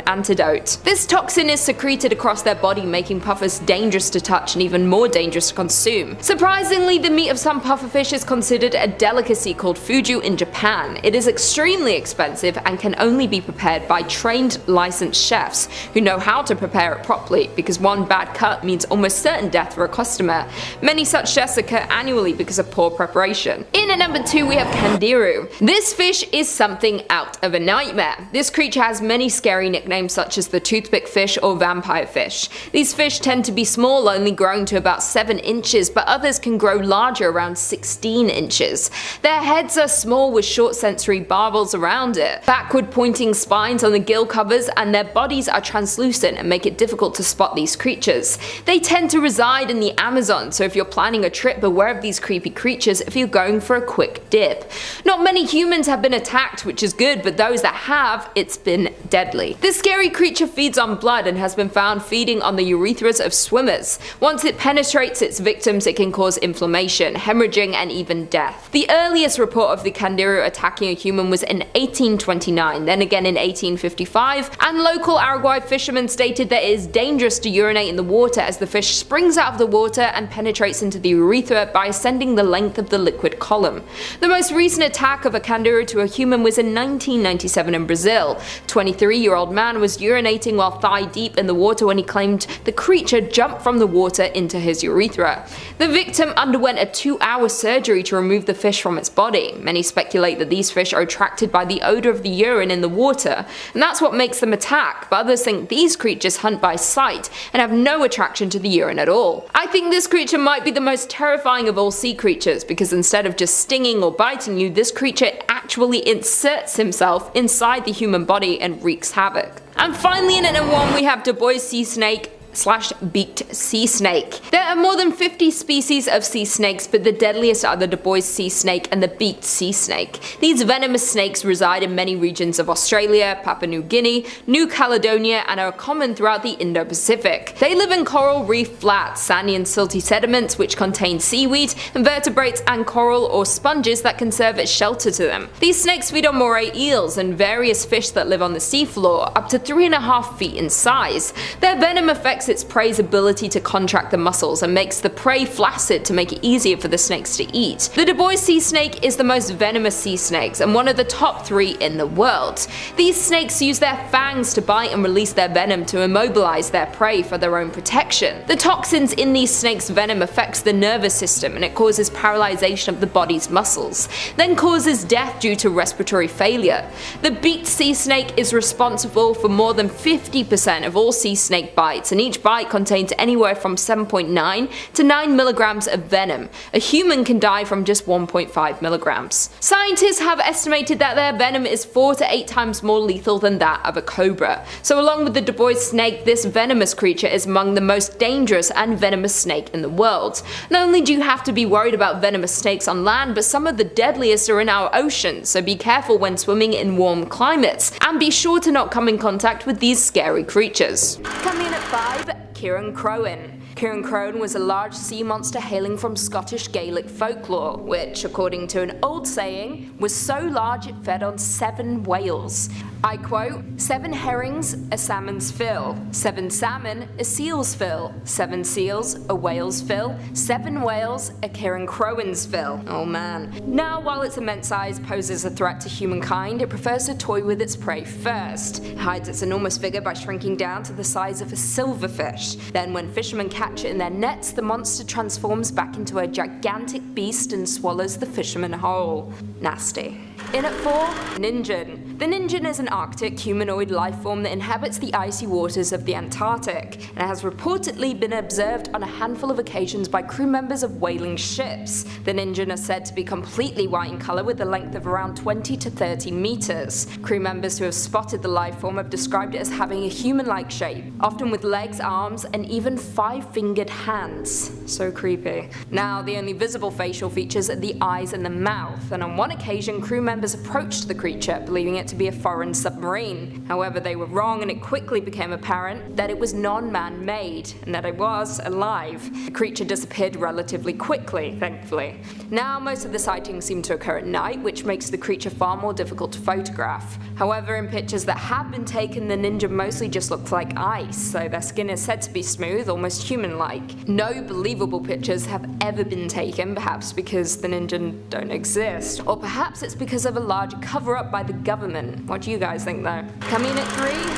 antidote. This toxin is secreted across their body, making puffers dangerous to touch and even more dangerous to consume. Surprisingly, the meat of some pufferfish is considered a delicacy called fuju in Japan. It is extremely expensive and can only be prepared by trained licensed chefs who know how to prepare it properly, because one bad cut means almost certain death for a customer. Many such deaths occur annually because of poor preparation. In at number 2 we have Kandiru. This fish is something out of a nightmare. This creature has many scary nicknames such as the toothpick fish or vampire fish. These fish tend to be small, only growing to about 7 inches, but others can grow larger, around 16 inches. Their heads are small with short sensory barbels around it, backward pointing spines on the gill covers, and their bodies are translucent and make it difficult to spot these creatures. They tend to reside in the Amazon, so if you're planning a trip, beware of these creepy creatures if you're going for a quick dip. Not many humans have been attacked, which is good, but those that have, it's been deadly. This scary creature feeds on blood and has been found feeding on the urethras of swimmers. Once it penetrates its victims, it can cause inflammation, hemorrhaging, and even death. The earliest report of the Kandiru attacking a human was in 1829, then again in 1855, and local Araguay fishermen stated that it is dangerous to urinate in the water as the fish springs out of the water and penetrates into the urethra by ascending the length of the liquid column. The most recent attack of a Kandiru to a human was in 1997 in Brazil. 23-year-old man was urinating while thigh deep in the water when he claimed the creature jumped from the water into his urethra. The victim underwent a 2-hour surgery to remove the fish from its body. Many speculate that these fish are attracted by the odor of the urine in the water, and that's what makes them attack, but others think these creatures hunt by sight and have no attraction to the urine at all. I think this creature might be the most terrifying of all sea creatures, because instead of just stinging or biting you, this creature actually inserts himself inside the human body and wreaks havoc. And finally, in at number 1 we have Du Bois sea snake / beaked sea snake. There are more than 50 species of sea snakes, but the deadliest are the Du Bois sea snake and the beaked sea snake. These venomous snakes reside in many regions of Australia, Papua New Guinea, New Caledonia, and are common throughout the Indo-Pacific. They live in coral reef flats, sandy and silty sediments which contain seaweed, invertebrates, and coral or sponges that can serve as shelter to them. These snakes feed on moray eels and various fish that live on the seafloor, up to 3.5 feet in size. Their venom affects its prey's ability to contract the muscles and makes the prey flaccid to make it easier for the snakes to eat. The Du Bois sea snake is the most venomous sea snakes and one of the top 3 in the world. These snakes use their fangs to bite and release their venom to immobilize their prey for their own protection. The toxins in these snakes' venom affects the nervous system, and it causes paralyzation of the body's muscles, then causes death due to respiratory failure. The beaked sea snake is responsible for more than 50% of all sea snake bites, and each bite contains anywhere from 7.9 to 9 milligrams of venom. A human can die from just 1.5 milligrams. Scientists have estimated that their venom is 4 to 8 times more lethal than that of a cobra. So along with the Du Bois snake, this venomous creature is among the most dangerous and venomous snake in the world. Not only do you have to be worried about venomous snakes on land, but some of the deadliest are in our oceans, so be careful when swimming in warm climates, and be sure to not come in contact with these scary creatures. Coming in at 5, Kieran Crowan. Kieran Crowan was a large sea monster hailing from Scottish Gaelic folklore, which, according to an old saying, was so large it fed on 7 whales. I quote, 7 herrings, a salmon's fill. 7 salmon, a seal's fill. 7 seals, a whale's fill. 7 whales, a Kieran Crowan's fill. Oh man. Now, while its immense size poses a threat to humankind, it prefers to toy with its prey first. It hides its enormous figure by shrinking down to the size of a silverfish. Then when fishermen catch it in their nets, the monster transforms back into a gigantic beast and swallows the fisherman whole. Nasty. In at 4, Ningen. The Ningen is an Arctic humanoid life form that inhabits the icy waters of the Antarctic, and has reportedly been observed on a handful of occasions by crew members of whaling ships. The Ningen are said to be completely white in color with a length of around 20 to 30 meters. Crew members who have spotted the life form have described it as having a human-like shape, often with legs, arms, and even 5-fingered hands. So creepy. Now, the only visible facial features are the eyes and the mouth, and on one occasion crew members approached the creature, believing it to be a foreign submarine. However, they were wrong, and it quickly became apparent that it was non-man-made, and that it was alive. The creature disappeared relatively quickly, thankfully. Now, most of the sightings seem to occur at night, which makes the creature far more difficult to photograph. However, in pictures that have been taken, the ninja mostly just looks like ice, so their skin is said to be smooth, almost human-like. No believable pictures have ever been taken, perhaps because the ninja don't exist, or perhaps it's because of a large cover-up by the government. What do you guys think though? Coming in at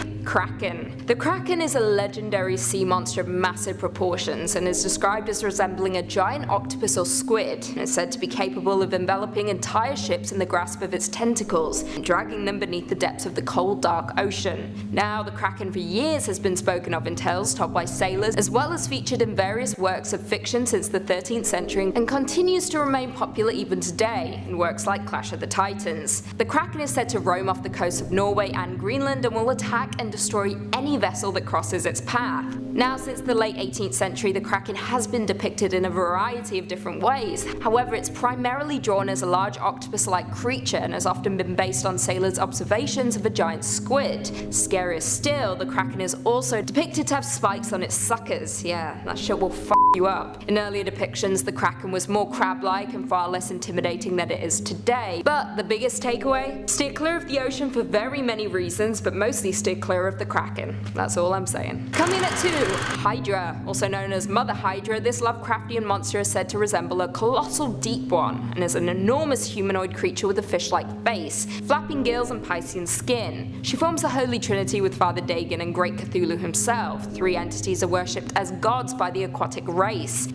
3? Kraken. The Kraken is a legendary sea monster of massive proportions and is described as resembling a giant octopus or squid, and is said to be capable of enveloping entire ships in the grasp of its tentacles and dragging them beneath the depths of the cold, dark ocean. Now, the Kraken for years has been spoken of in tales told by sailors, as well as featured in various works of fiction since the 13th century, and continues to remain popular even today in works like Clash of the Titans. The Kraken is said to roam off the coasts of Norway and Greenland and will attack and destroy any vessel that crosses its path. Now, since the late 18th century, the Kraken has been depicted in a variety of different ways. However, it's primarily drawn as a large octopus-like creature and has often been based on sailors' observations of a giant squid. Scarier still, the Kraken is also depicted to have spikes on its suckers. Yeah, that shit will f you up. In earlier depictions, the Kraken was more crab-like and far less intimidating than it is today. But the biggest takeaway? Steer clear of the ocean for very many reasons, but mostly steer clear of the Kraken. That's all I'm saying. Coming at 2, Hydra. Also known as Mother Hydra, this Lovecraftian monster is said to resemble a colossal deep one, and is an enormous humanoid creature with a fish-like face, flapping gills and Piscean skin. She forms the Holy Trinity with Father Dagon and Great Cthulhu himself. 3 entities are worshipped as gods by the aquatic race.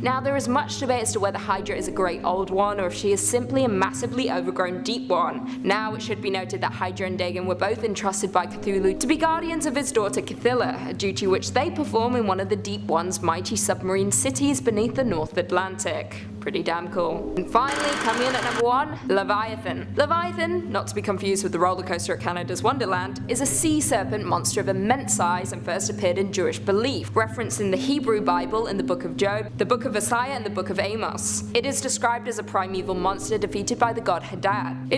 Now, there is much debate as to whether Hydra is a great old one or if she is simply a massively overgrown deep one. Now, it should be noted that Hydra and Dagon were both entrusted by Cthulhu to be guardians of his daughter Cthulhu, a duty which they perform in one of the Deep One's mighty submarine cities beneath the North Atlantic. Pretty damn cool. And finally, coming in at number 1, Leviathan. Leviathan, not to be confused with the roller coaster at Canada's Wonderland, is a sea serpent monster of immense size and first appeared in Jewish belief, referenced in the Hebrew Bible in the Book of Job, the Book of Isaiah, and the Book of Amos. It is described as a primeval monster defeated by the god Hadad.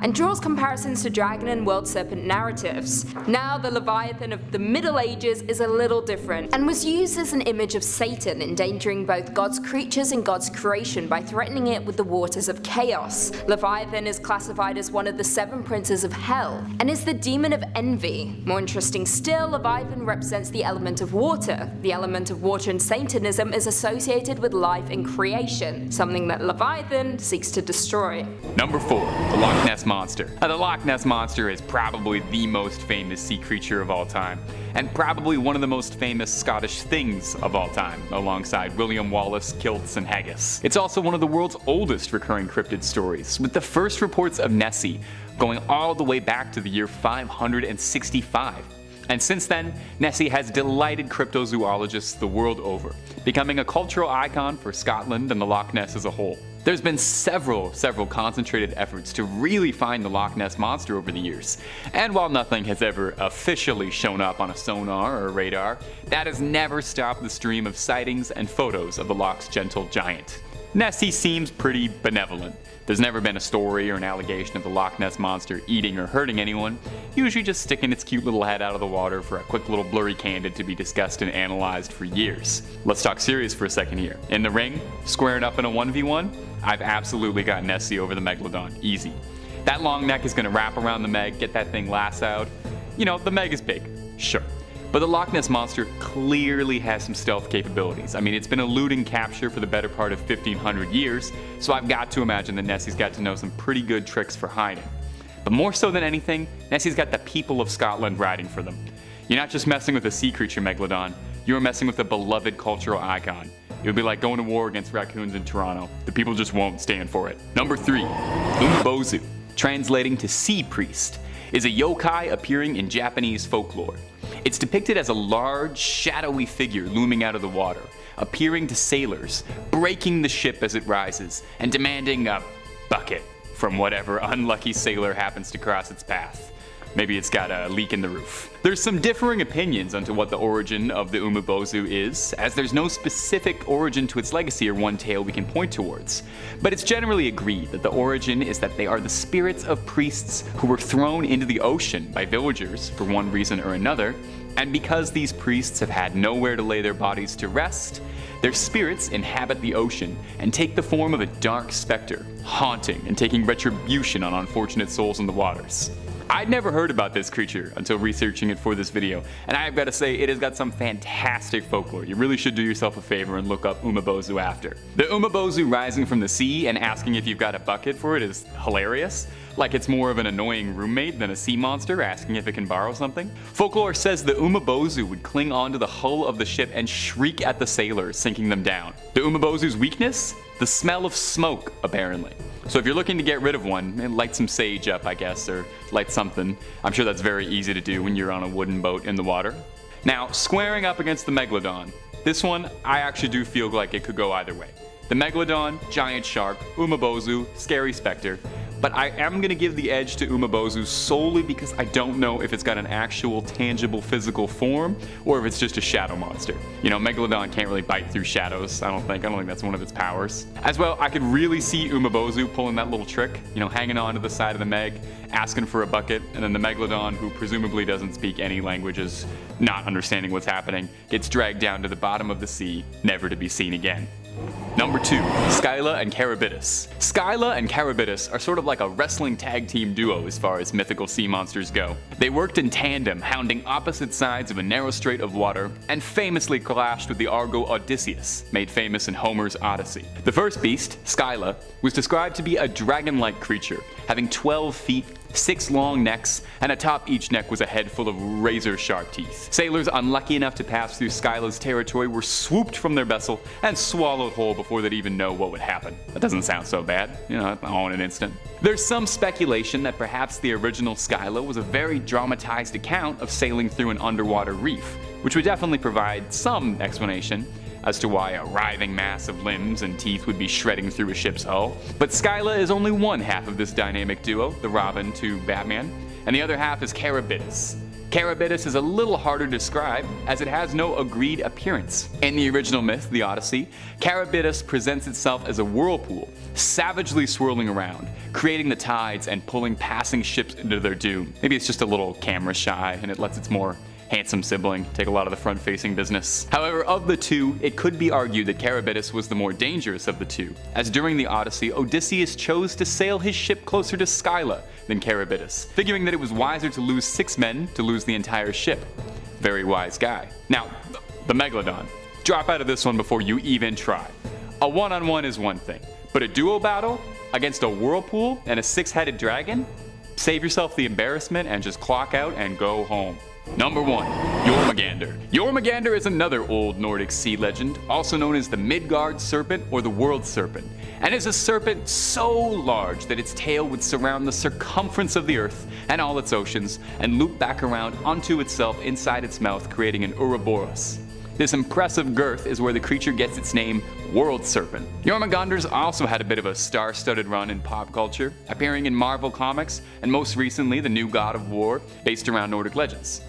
And draws comparisons to dragon and world serpent narratives. Now, the Leviathan of the Middle Ages is a little different, and was used as an image of Satan, endangering both God's creatures and God's creation by threatening it with the waters of chaos. Leviathan is classified as one of the 7 princes of hell, and is the demon of envy. More interesting still, Leviathan represents the element of water. The element of water in Satanism is associated with life and creation, something that Leviathan seeks to destroy. Number 4, the Loch Ness Monster. Now, the Loch Ness Monster is probably the most famous sea creature of all time, and probably one of the most famous Scottish things of all time, alongside William Wallace, kilts, and haggis. It's also one of the world's oldest recurring cryptid stories, with the first reports of Nessie going all the way back to the year 565. And since then, Nessie has delighted cryptozoologists the world over, becoming a cultural icon for Scotland and the Loch Ness as a whole. There's been several concentrated efforts to really find the Loch Ness Monster over the years, and while nothing has ever officially shown up on a sonar or a radar, that has never stopped the stream of sightings and photos of the Loch's gentle giant. Nessie seems pretty benevolent. There's never been a story or an allegation of the Loch Ness Monster eating or hurting anyone, usually just sticking its cute little head out of the water for a quick little blurry candid to be discussed and analyzed for years. Let's talk serious for a second here. In the ring, squaring up in a 1v1, I've absolutely got Nessie over the Megalodon, easy. That long neck is gonna wrap around the Meg, get that thing lassoed. You know, the Meg is big, sure. But the Loch Ness Monster clearly has some stealth capabilities. I mean, it's been eluding capture for the better part of 1500 years, so I've got to imagine that Nessie's got to know some pretty good tricks for hiding. But more so than anything, Nessie's got the people of Scotland riding for them. You're not just messing with a sea creature Megalodon, you're messing with a beloved cultural icon. It would be like going to war against raccoons in Toronto. The people just won't stand for it. Number 3, Umbozu, translating to sea priest, is a yokai appearing in Japanese folklore. It's depicted as a large, shadowy figure looming out of the water, appearing to sailors, breaking the ship as it rises, and demanding a bucket from whatever unlucky sailor happens to cross its path. Maybe it's got a leak in the roof. There's some differing opinions onto what the origin of the Umebozu is, as there's no specific origin to its legacy or one tale we can point towards. But it's generally agreed that the origin is that they are the spirits of priests who were thrown into the ocean by villagers for one reason or another, and because these priests have had nowhere to lay their bodies to rest, their spirits inhabit the ocean and take the form of a dark specter, haunting and taking retribution on unfortunate souls in the waters. I'd never heard about this creature until researching it for this video, and I've got to say it has got some fantastic folklore. You really should do yourself a favor and look up Umebozu after. The Umebozu rising from the sea and asking if you've got a bucket for it is hilarious. Like it's more of an annoying roommate than a sea monster asking if it can borrow something. Folklore says the Umebozu would cling onto the hull of the ship and shriek at the sailors, sinking them down. The Umebozu's weakness? The smell of smoke, apparently. So if you're looking to get rid of one, light some sage up, I guess, or light something. I'm sure that's very easy to do when you're on a wooden boat in the water. Now, squaring up against the Megalodon. This one, I actually do feel like it could go either way. The Megalodon, giant shark, Umebozu, scary specter. But I am going to give the edge to Umebozu solely because I don't know if it's got an actual tangible physical form or if it's just a shadow monster. You know, Megalodon can't really bite through shadows, I don't think that's one of its powers. As well, I could really see Umebozu pulling that little trick, you know, hanging on to the side of the Meg, asking for a bucket, and then the Megalodon, who presumably doesn't speak any languages, not understanding what's happening, gets dragged down to the bottom of the sea, never to be seen again. Number 2, Scylla and Charybdis. Scylla and Charybdis are sort of like a wrestling tag team duo as far as mythical sea monsters go. They worked in tandem, hounding opposite sides of a narrow strait of water, and famously clashed with the Argo Odysseus, made famous in Homer's Odyssey. The first beast, Scylla, was described to be a dragon-like creature, having 12 feet, 6 long necks, and atop each neck was a head full of razor-sharp teeth. Sailors unlucky enough to pass through Scylla's territory were swooped from their vessel and swallowed whole before they'd even know what would happen. That doesn't sound so bad, you know, all in an instant. There's some speculation that perhaps the original Scylla was a very dramatized account of sailing through an underwater reef, which would definitely provide some explanation as to why a writhing mass of limbs and teeth would be shredding through a ship's hull. But Scylla is only one half of this dynamic duo, the Robin to Batman, and the other half is Charybdis. Charybdis is a little harder to describe, as it has no agreed appearance. In the original myth, the Odyssey, Charybdis presents itself as a whirlpool, savagely swirling around, creating the tides and pulling passing ships into their doom. Maybe it's just a little camera shy, and it lets its more handsome sibling take a lot of the front-facing business. However, of the two, it could be argued that Charybdis was the more dangerous of the two, as during the Odyssey, Odysseus chose to sail his ship closer to Scylla than Charybdis, figuring that it was wiser to lose 6 men to lose the entire ship. Very wise guy. Now, the Megalodon. Drop out of this one before you even try. A one-on-one is one thing, but a duo battle against a whirlpool and a 6-headed dragon? Save yourself the embarrassment and just clock out and go home. Number 1, Jormungandr. Jormungandr is another old Nordic sea legend, also known as the Midgard serpent or the world serpent, and is a serpent so large that its tail would surround the circumference of the earth and all its oceans and loop back around onto itself inside its mouth, creating an Ouroboros. This impressive girth is where the creature gets its name, World Serpent. Jormungandr's also had a bit of a star-studded run in pop culture, appearing in Marvel Comics and most recently the new God of War, based around Nordic legends.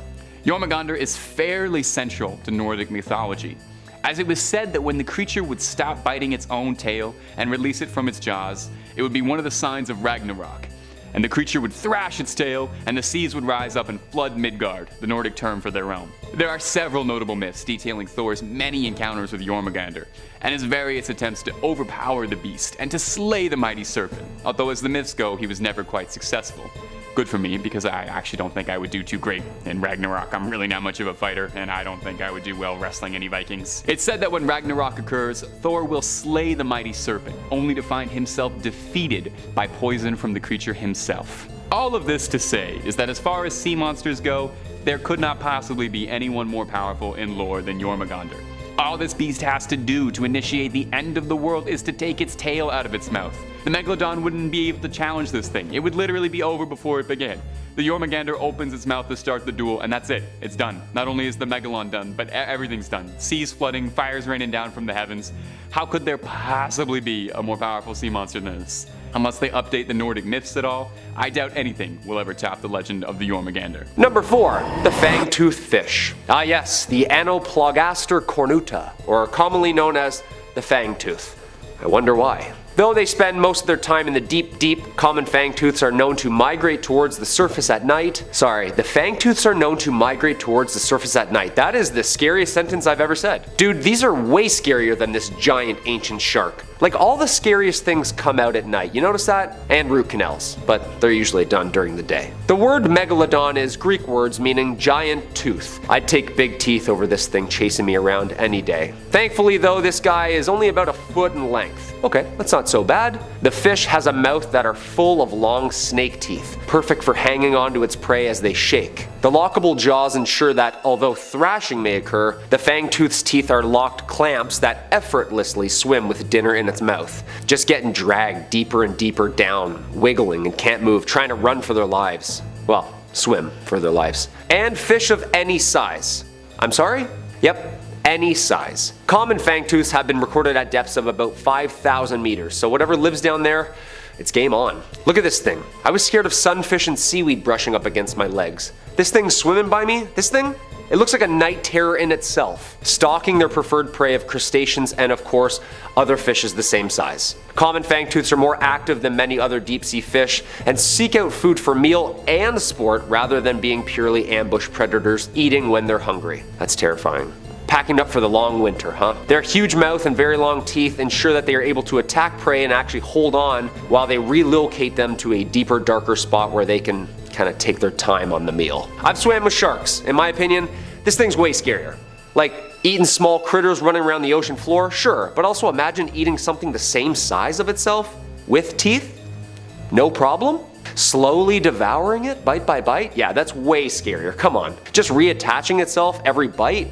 Jormungandr is fairly central to Nordic mythology, as it was said that when the creature would stop biting its own tail and release it from its jaws, it would be one of the signs of Ragnarok, and the creature would thrash its tail and the seas would rise up and flood Midgard, the Nordic term for their realm. There are several notable myths detailing Thor's many encounters with Jormungandr, and his various attempts to overpower the beast and to slay the mighty serpent, although as the myths go, he was never quite successful. Good for me, because I actually don't think I would do too great in Ragnarok. I'm really not much of a fighter, and I don't think I would do well wrestling any Vikings. It's said that when Ragnarok occurs, Thor will slay the mighty serpent, only to find himself defeated by poison from the creature himself. All of this to say is that as far as sea monsters go, there could not possibly be anyone more powerful in lore than Jormungandr. All this beast has to do to initiate the end of the world is to take its tail out of its mouth. The Megalodon wouldn't be able to challenge this thing. It would literally be over before it began. The Jormungandr opens its mouth to start the duel, and that's it. It's done. Not only is the Megalon done, but everything's done. Seas flooding, fires raining down from the heavens. How could there possibly be a more powerful sea monster than this? Unless they update the Nordic myths at all, I doubt anything will ever top the legend of the Jormungandr. Number 4. The fang-toothed fish. Ah yes, the Anoplogaster cornuta, or commonly known as the fangtooth. I wonder why. Though they spend most of their time in the deep, common fangtooths are known to migrate towards the surface at night. Sorry, the fangtooths are known to migrate towards the surface at night. That is the scariest sentence I've ever said. Dude, these are way scarier than this giant ancient shark. Like, all the scariest things come out at night, you notice that? And root canals, but they're usually done during the day. The word megalodon is Greek words meaning giant tooth. I'd take big teeth over this thing chasing me around any day. Thankfully though, this guy is only about a foot in length. Okay, that's not so bad. The fish has a mouth that are full of long snake teeth, perfect for hanging onto its prey as they shake. The lockable jaws ensure that, although thrashing may occur, the fangtooth's teeth are locked clamps that effortlessly swim with dinner in its mouth, just getting dragged deeper and deeper down, wiggling and can't move, trying to run for their lives. Well, swim for their lives. And fish of any size. I'm sorry? Yep, any size. Common fangtooths have been recorded at depths of about 5,000 meters, so whatever lives down there, it's game on. Look at this thing. I was scared of sunfish and seaweed brushing up against my legs. This thing swimming by me, this thing? It looks like a night terror in itself, stalking their preferred prey of crustaceans and of course, other fishes the same size. Common fangtooths are more active than many other deep sea fish and seek out food for meal and sport rather than being purely ambush predators eating when they're hungry. That's terrifying. Packing up for the long winter, huh? Their huge mouth and very long teeth ensure that they are able to attack prey and actually hold on while they relocate them to a deeper, darker spot where they can kind of take their time on the meal. I've swam with sharks. In my opinion, this thing's way scarier. Like, eating small critters running around the ocean floor, sure, but also imagine eating something the same size of itself with teeth? No problem? Slowly devouring it, bite by bite? Yeah, that's way scarier. Come on. Just reattaching itself every bite?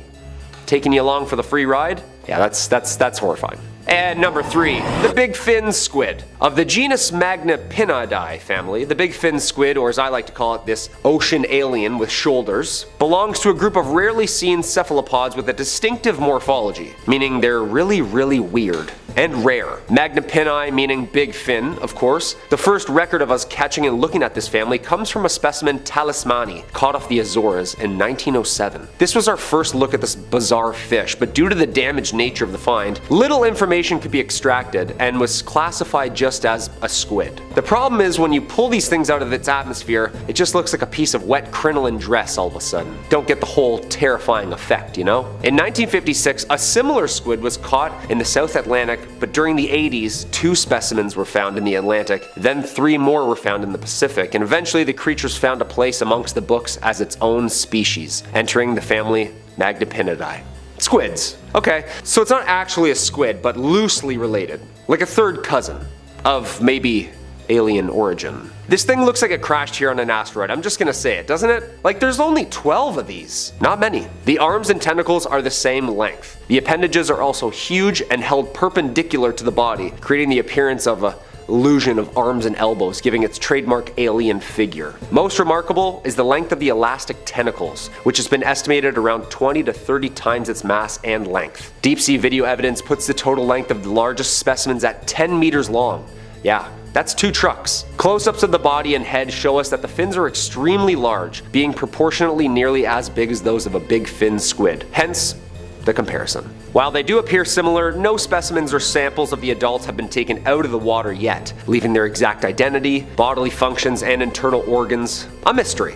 Taking you along for the free ride? Yeah, that's horrifying. And number 3, the big fin squid. Of the genus Magnapinidae family, the big fin squid, or as I like to call it, this ocean alien with shoulders, belongs to a group of rarely seen cephalopods with a distinctive morphology, meaning they're really weird and rare. Magnapini meaning big fin, of course. The first record of us catching and looking at this family comes from a specimen talismani caught off the Azores in 1907. This was our first look at this bizarre fish, but due to the damaged nature of the find, little information could be extracted and was classified just as a squid. The problem is when you pull these things out of its atmosphere, it just looks like a piece of wet crinoline dress all of a sudden. Don't get the whole terrifying effect, you know? In 1956, a similar squid was caught in the South Atlantic, but during the 80s, 2 specimens were found in the Atlantic, then 3 more were found in the Pacific, and eventually the creatures found a place amongst the books as its own species, entering the family Magnapinidae. Squids. Okay, so it's not actually a squid, but loosely related. Like a third cousin of maybe alien origin. This thing looks like it crashed here on an asteroid, I'm just gonna say it, doesn't it? Like there's only 12 of these, not many. The arms and tentacles are the same length. The appendages are also huge and held perpendicular to the body, creating the appearance of a illusion of arms and elbows, giving its trademark alien figure. Most remarkable is the length of the elastic tentacles, which has been estimated around 20 to 30 times its mass and length. Deep sea video evidence puts the total length of the largest specimens at 10 meters long. Yeah, that's 2 trucks. Close-ups of the body and head show us that the fins are extremely large, being proportionately nearly as big as those of a big fin squid. Hence, the comparison. While they do appear similar, no specimens or samples of the adults have been taken out of the water yet, leaving their exact identity, bodily functions, and internal organs a mystery.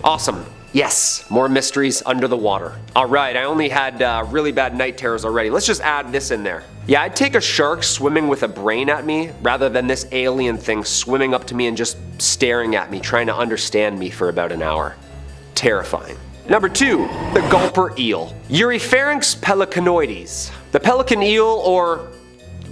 Awesome. Yes, more mysteries under the water. Alright, I only had really bad night terrors already. Let's just add this in there. Yeah, I'd take a shark swimming with a brain at me rather than this alien thing swimming up to me and just staring at me, trying to understand me for about an hour. Terrifying. Number 2, the gulper eel. Eurypharynx pelicanoides. The pelican eel, or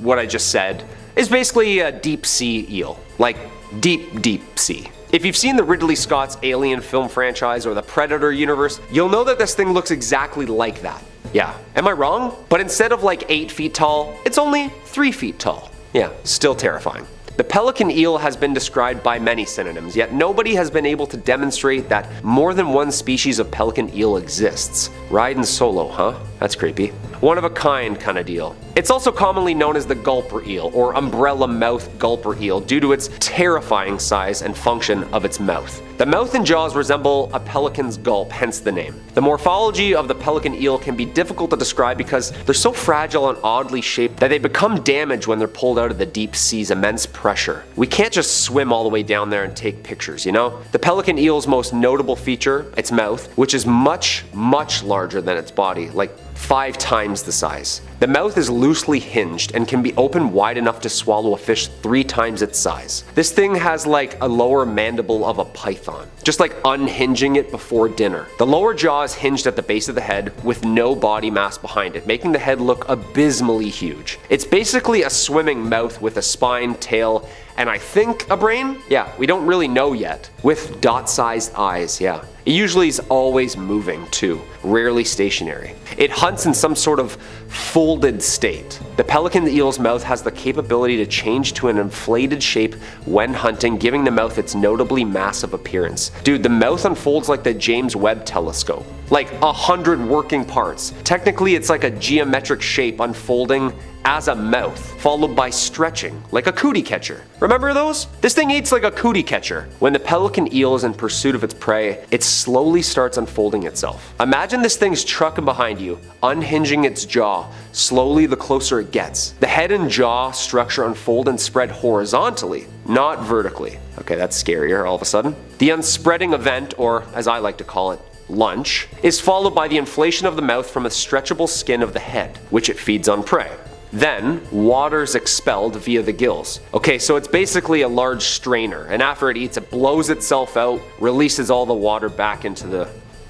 what I just said, is basically a deep sea eel. Like deep sea. If you've seen the Ridley Scott's Alien film franchise or the Predator universe, you'll know that this thing looks exactly like that. Yeah, am I wrong? But instead of like 8 feet tall, it's only 3 feet tall. Yeah, still terrifying. The pelican eel has been described by many synonyms, yet nobody has been able to demonstrate that more than one species of pelican eel exists. Riding solo, huh? That's creepy. one-of-a-kind kind of deal. It's also commonly known as the gulper eel, or umbrella mouth gulper eel, due to its terrifying size and function of its mouth. The mouth and jaws resemble a pelican's gulp, hence the name. The morphology of the pelican eel can be difficult to describe because they're so fragile and oddly shaped that they become damaged when they're pulled out of the deep sea's immense pressure. We can't just swim all the way down there and take pictures, you know? The pelican eel's most notable feature, its mouth, which is much, much larger than its body, like 5 times the size. The mouth is loosely hinged and can be opened wide enough to swallow a fish 3 times its size. This thing has like a lower mandible of a python, just like unhinging it before dinner. The lower jaw is hinged at the base of the head with no body mass behind it, making the head look abysmally huge. It's basically a swimming mouth with a spine, tail, and I think a brain? Yeah, we don't really know yet. With dot-sized eyes, yeah. It usually is always moving too, rarely stationary. It hunts in some sort of folded state. The pelican eel's mouth has the capability to change to an inflated shape when hunting, giving the mouth its notably massive appearance. Dude, the mouth unfolds like the James Webb telescope. Like 100 working parts. Technically, it's like a geometric shape unfolding as a mouth, followed by stretching, like a cootie catcher. Remember those? This thing eats like a cootie catcher. When the pelican eel is in pursuit of its prey, it slowly starts unfolding itself. Imagine this thing's trucking behind you, unhinging its jaw, slowly the closer it gets. The head and jaw structure unfold and spread horizontally, not vertically. Okay, that's scarier all of a sudden. The unspreading event, or as I like to call it, lunch, is followed by the inflation of the mouth from a stretchable skin of the head, which it feeds on prey. Then, water's expelled via the gills. Okay, so it's basically a large strainer, and after it eats, it blows itself out, releases all the water back into the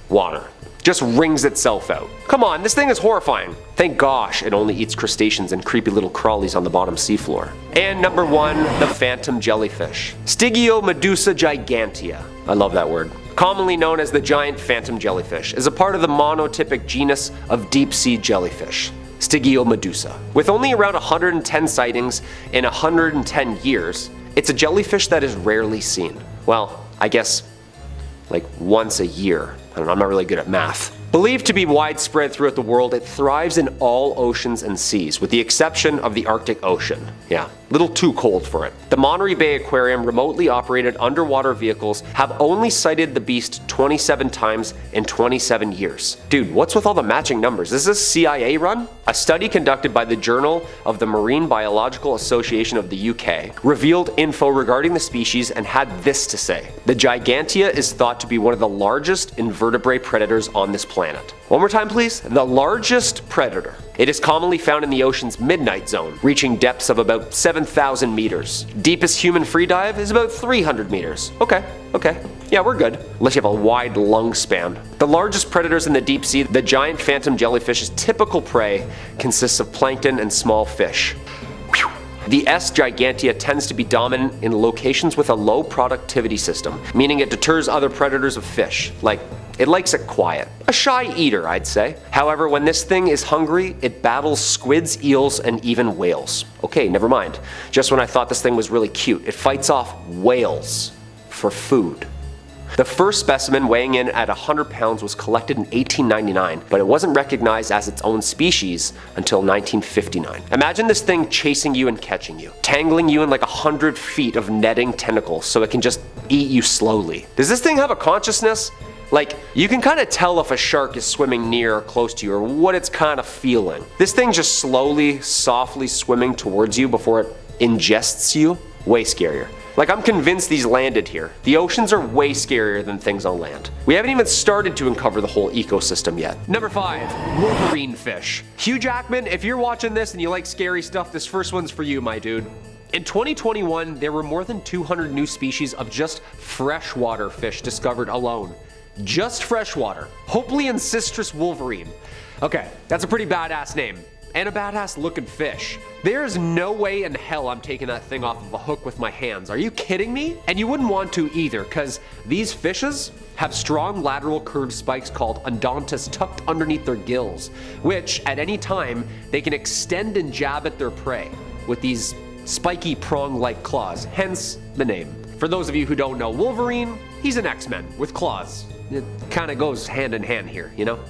water. Just wrings itself out. Come on, this thing is horrifying. Thank gosh it only eats crustaceans and creepy little crawlies on the bottom seafloor. And number 1, the phantom jellyfish. Stygiomedusa gigantea. I love that word. Commonly known as the giant phantom jellyfish, is a part of the monotypic genus of deep sea jellyfish. Stygiomedusa. With only around 110 sightings in 110 years, it's a jellyfish that is rarely seen. Well, I guess like once a year. I don't know, I'm not really good at math. Believed to be widespread throughout the world, it thrives in all oceans and seas, with the exception of the Arctic Ocean. Yeah, little too cold for it. The Monterey Bay Aquarium remotely operated underwater vehicles have only sighted the beast 27 times in 27 years. Dude, what's with all the matching numbers? Is this CIA run? A study conducted by the Journal of the Marine Biological Association of the UK revealed info regarding the species and had this to say. The Gigantea is thought to be one of the largest invertebrate predators on this planet. One more time, please. The largest predator. It is commonly found in the ocean's midnight zone, reaching depths of about 7,000 meters. Deepest human free dive is about 300 meters. Okay. Yeah, we're good. Unless you have a wide lung span. The largest predators in the deep sea, the giant phantom jellyfish's typical prey consists of plankton and small fish. The S. gigantea tends to be dominant in locations with a low productivity system, meaning it deters other predators of fish. Like, it likes it quiet. A shy eater, I'd say. However, when this thing is hungry, it battles squids, eels, and even whales. Okay, never mind. Just when I thought this thing was really cute, it fights off whales for food. The first specimen, weighing in at 100 pounds, was collected in 1899, but it wasn't recognized as its own species until 1959. Imagine this thing chasing you and catching you, tangling you in like 100 feet of netting tentacles so it can just eat you slowly. Does this thing have a consciousness? Like, you can kind of tell if a shark is swimming near or close to you or what it's kind of feeling. This thing just slowly, softly swimming towards you before it ingests you? Way scarier. Like, I'm convinced these landed here. The oceans are way scarier than things on land. We haven't even started to uncover the whole ecosystem yet. Number 5, wolverine fish. Hugh Jackman, if you're watching this and you like scary stuff, this first one's for you, my dude. In 2021, there were more than 200 new species of just freshwater fish discovered alone. Just freshwater. Hopefully Ancistrus wolverine. Okay, that's a pretty badass name. And a badass looking fish. There's no way in hell I'm taking that thing off of a hook with my hands. Are you kidding me? And you wouldn't want to either, because these fishes have strong lateral curved spikes called endontas tucked underneath their gills, which at any time they can extend and jab at their prey with these spiky prong-like claws, hence the name. For those of you who don't know Wolverine, he's an X-Men with claws. It kind of goes hand in hand here, you know?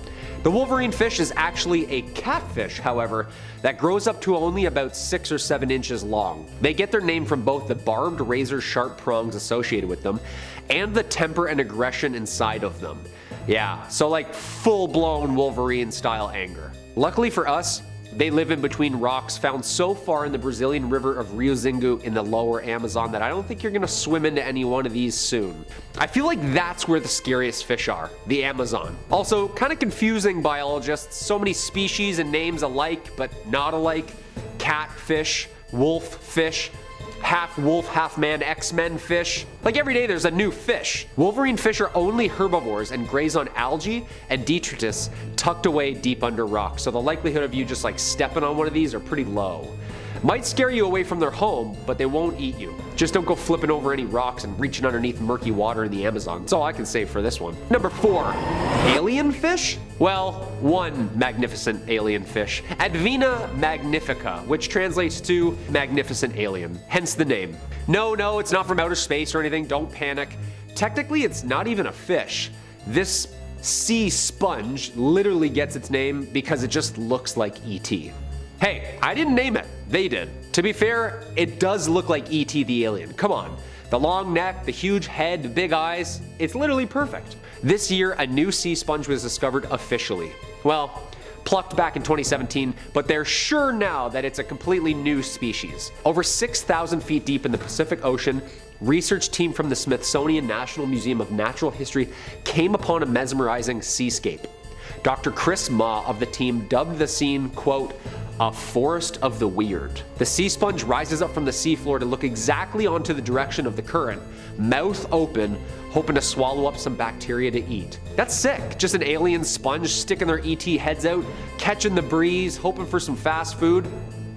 The wolverine fish is actually a catfish, however, that grows up to only about 6 or 7 inches long. They get their name from both the barbed razor-sharp prongs associated with them and the temper and aggression inside of them. Yeah, so like full-blown Wolverine-style anger. Luckily for us, they live in between rocks found so far in the Brazilian river of Rio Xingu in the lower Amazon that I don't think you're gonna swim into any one of these soon. I feel like that's where the scariest fish are, the Amazon. Also, kind of confusing biologists, so many species and names alike but not alike. Catfish, wolf fish, half wolf, half man, X-Men fish. Like every day there's a new fish. Wolverine fish are only herbivores and graze on algae and detritus tucked away deep under rocks, so the likelihood of you just like stepping on one of these are pretty low. Might scare you away from their home, but they won't eat you. Just don't go flipping over any rocks and reaching underneath murky water in the Amazon. That's all I can say for this one. Number 4, alien fish? Well, one magnificent alien fish, Advena magnifica, which translates to magnificent alien, hence the name. No, it's not from outer space or anything, don't panic. Technically, it's not even a fish. This sea sponge literally gets its name because it just looks like E.T. Hey, I didn't name it, they did. To be fair, it does look like E.T. the alien, come on. The long neck, the huge head, the big eyes, it's literally perfect. This year, a new sea sponge was discovered officially. Well, plucked back in 2017, but they're sure now that it's a completely new species. Over 6,000 feet deep in the Pacific Ocean, research team from the Smithsonian National Museum of Natural History came upon a mesmerizing seascape. Dr. Chris Ma of the team dubbed the scene, quote, a forest of the weird. The sea sponge rises up from the seafloor to look exactly onto the direction of the current, mouth open, hoping to swallow up some bacteria to eat. That's sick, just an alien sponge sticking their ET heads out, catching the breeze, hoping for some fast food.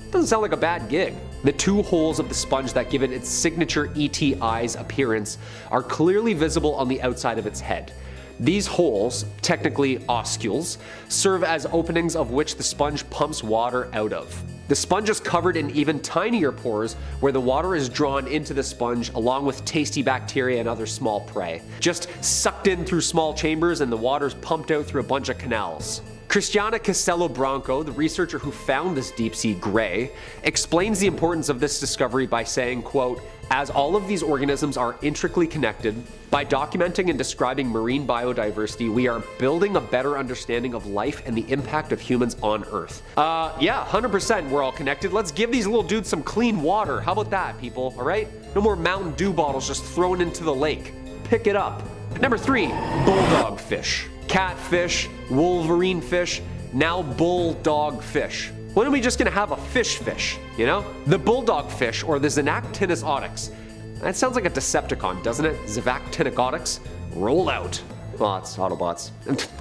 Doesn't sound like a bad gig. The 2 holes of the sponge that give it its signature ET eyes appearance are clearly visible on the outside of its head. These holes, technically oscules, serve as openings of which the sponge pumps water out of. The sponge is covered in even tinier pores where the water is drawn into the sponge along with tasty bacteria and other small prey. Just sucked in through small chambers and the water's pumped out through a bunch of canals. Cristiana Castello Branco, the researcher who found this deep-sea gray, explains the importance of this discovery by saying, quote, as all of these organisms are intricately connected, by documenting and describing marine biodiversity, we are building a better understanding of life and the impact of humans on Earth. Yeah, 100% we're all connected. Let's give these little dudes some clean water. How about that, people, all right? No more Mountain Dew bottles just thrown into the lake. Pick it up. Number 3, bulldog fish. Catfish, wolverine fish, now bulldog fish. When are we just gonna have a fish, you know? The bulldog fish, or the Zenactinus oryx. That sounds like a Decepticon, doesn't it? Zenactinus oryx? Roll out. Well, it's Autobots.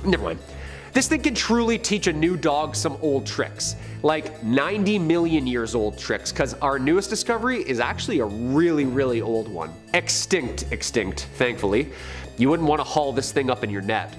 Never mind. This thing can truly teach a new dog some old tricks. Like 90 million years old tricks, because our newest discovery is actually a really old one. Extinct, thankfully. You wouldn't want to haul this thing up in your net.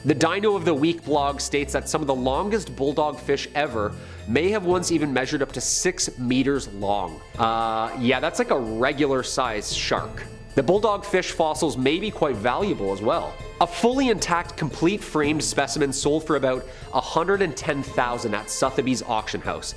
The Dino of the Week blog states that some of the longest bulldog fish ever may have once even measured up to 6 meters long. Yeah, that's like a regular sized shark. The bulldog fish fossils may be quite valuable as well. A fully intact, complete framed specimen sold for about $110,000 at Sotheby's auction house.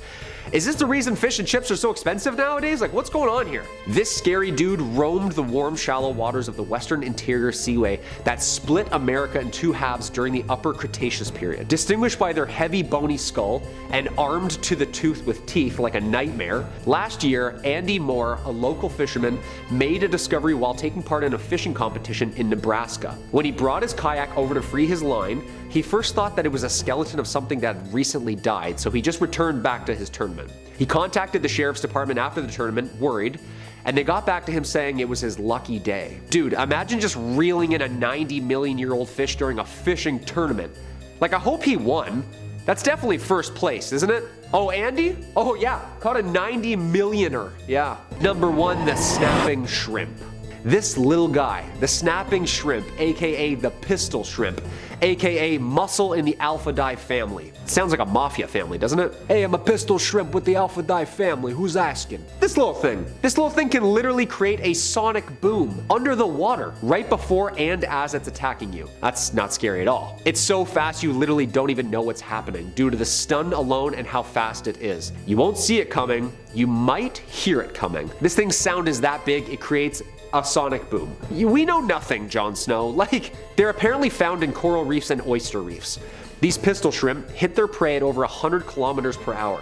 Is this the reason fish and chips are so expensive nowadays? Like, what's going on here? This scary dude roamed the warm, shallow waters of the Western Interior Seaway that split America in 2 halves during the Upper Cretaceous period. Distinguished by their heavy, bony skull and armed to the tooth with teeth like a nightmare, last year, Andy Moore, a local fisherman, made a discovery while taking part in a fishing competition in Nebraska. When he brought his kayak over to free his line, he first thought that it was a skeleton of something that had recently died, so he just returned back to his tournament. He contacted the sheriff's department after the tournament, worried, and they got back to him saying it was his lucky day. Dude, imagine just reeling in a 90 million year old fish during a fishing tournament. Like, I hope he won. That's definitely first place, isn't it? Oh, Andy? Oh yeah, caught a 90 millioner. Yeah. Number 1, the snapping shrimp. This little guy, the snapping shrimp, aka the pistol shrimp, aka mussel in the Alphidae family. Sounds like a mafia family, doesn't it? Hey, I'm a pistol shrimp with the Alphidae family, who's asking? This little thing can literally create a sonic boom under the water right before and as it's attacking you. That's not scary at all. It's so fast you literally don't even know what's happening due to the stun alone and how fast it is. You won't see it coming, you might hear it coming. This thing's sound is that big, it creates a sonic boom. We know nothing, Jon Snow. Like, they're apparently found in coral reefs and oyster reefs. These pistol shrimp hit their prey at over 100 kilometers per hour.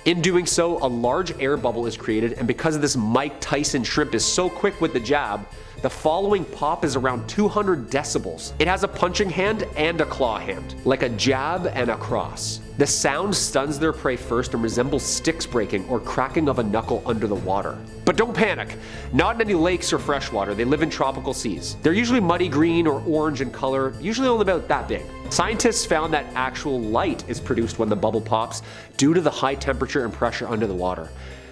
In doing so, a large air bubble is created, and because of this, Mike Tyson shrimp is so quick with the jab, the following pop is around 200 decibels. It has a punching hand and a claw hand, like a jab and a cross. The sound stuns their prey first and resembles sticks breaking or cracking of a knuckle under the water. But don't panic, not in any lakes or freshwater, they live in tropical seas. They're usually muddy green or orange in color, usually only about that big. Scientists found that actual light is produced when the bubble pops due to the high temperature and pressure under the water.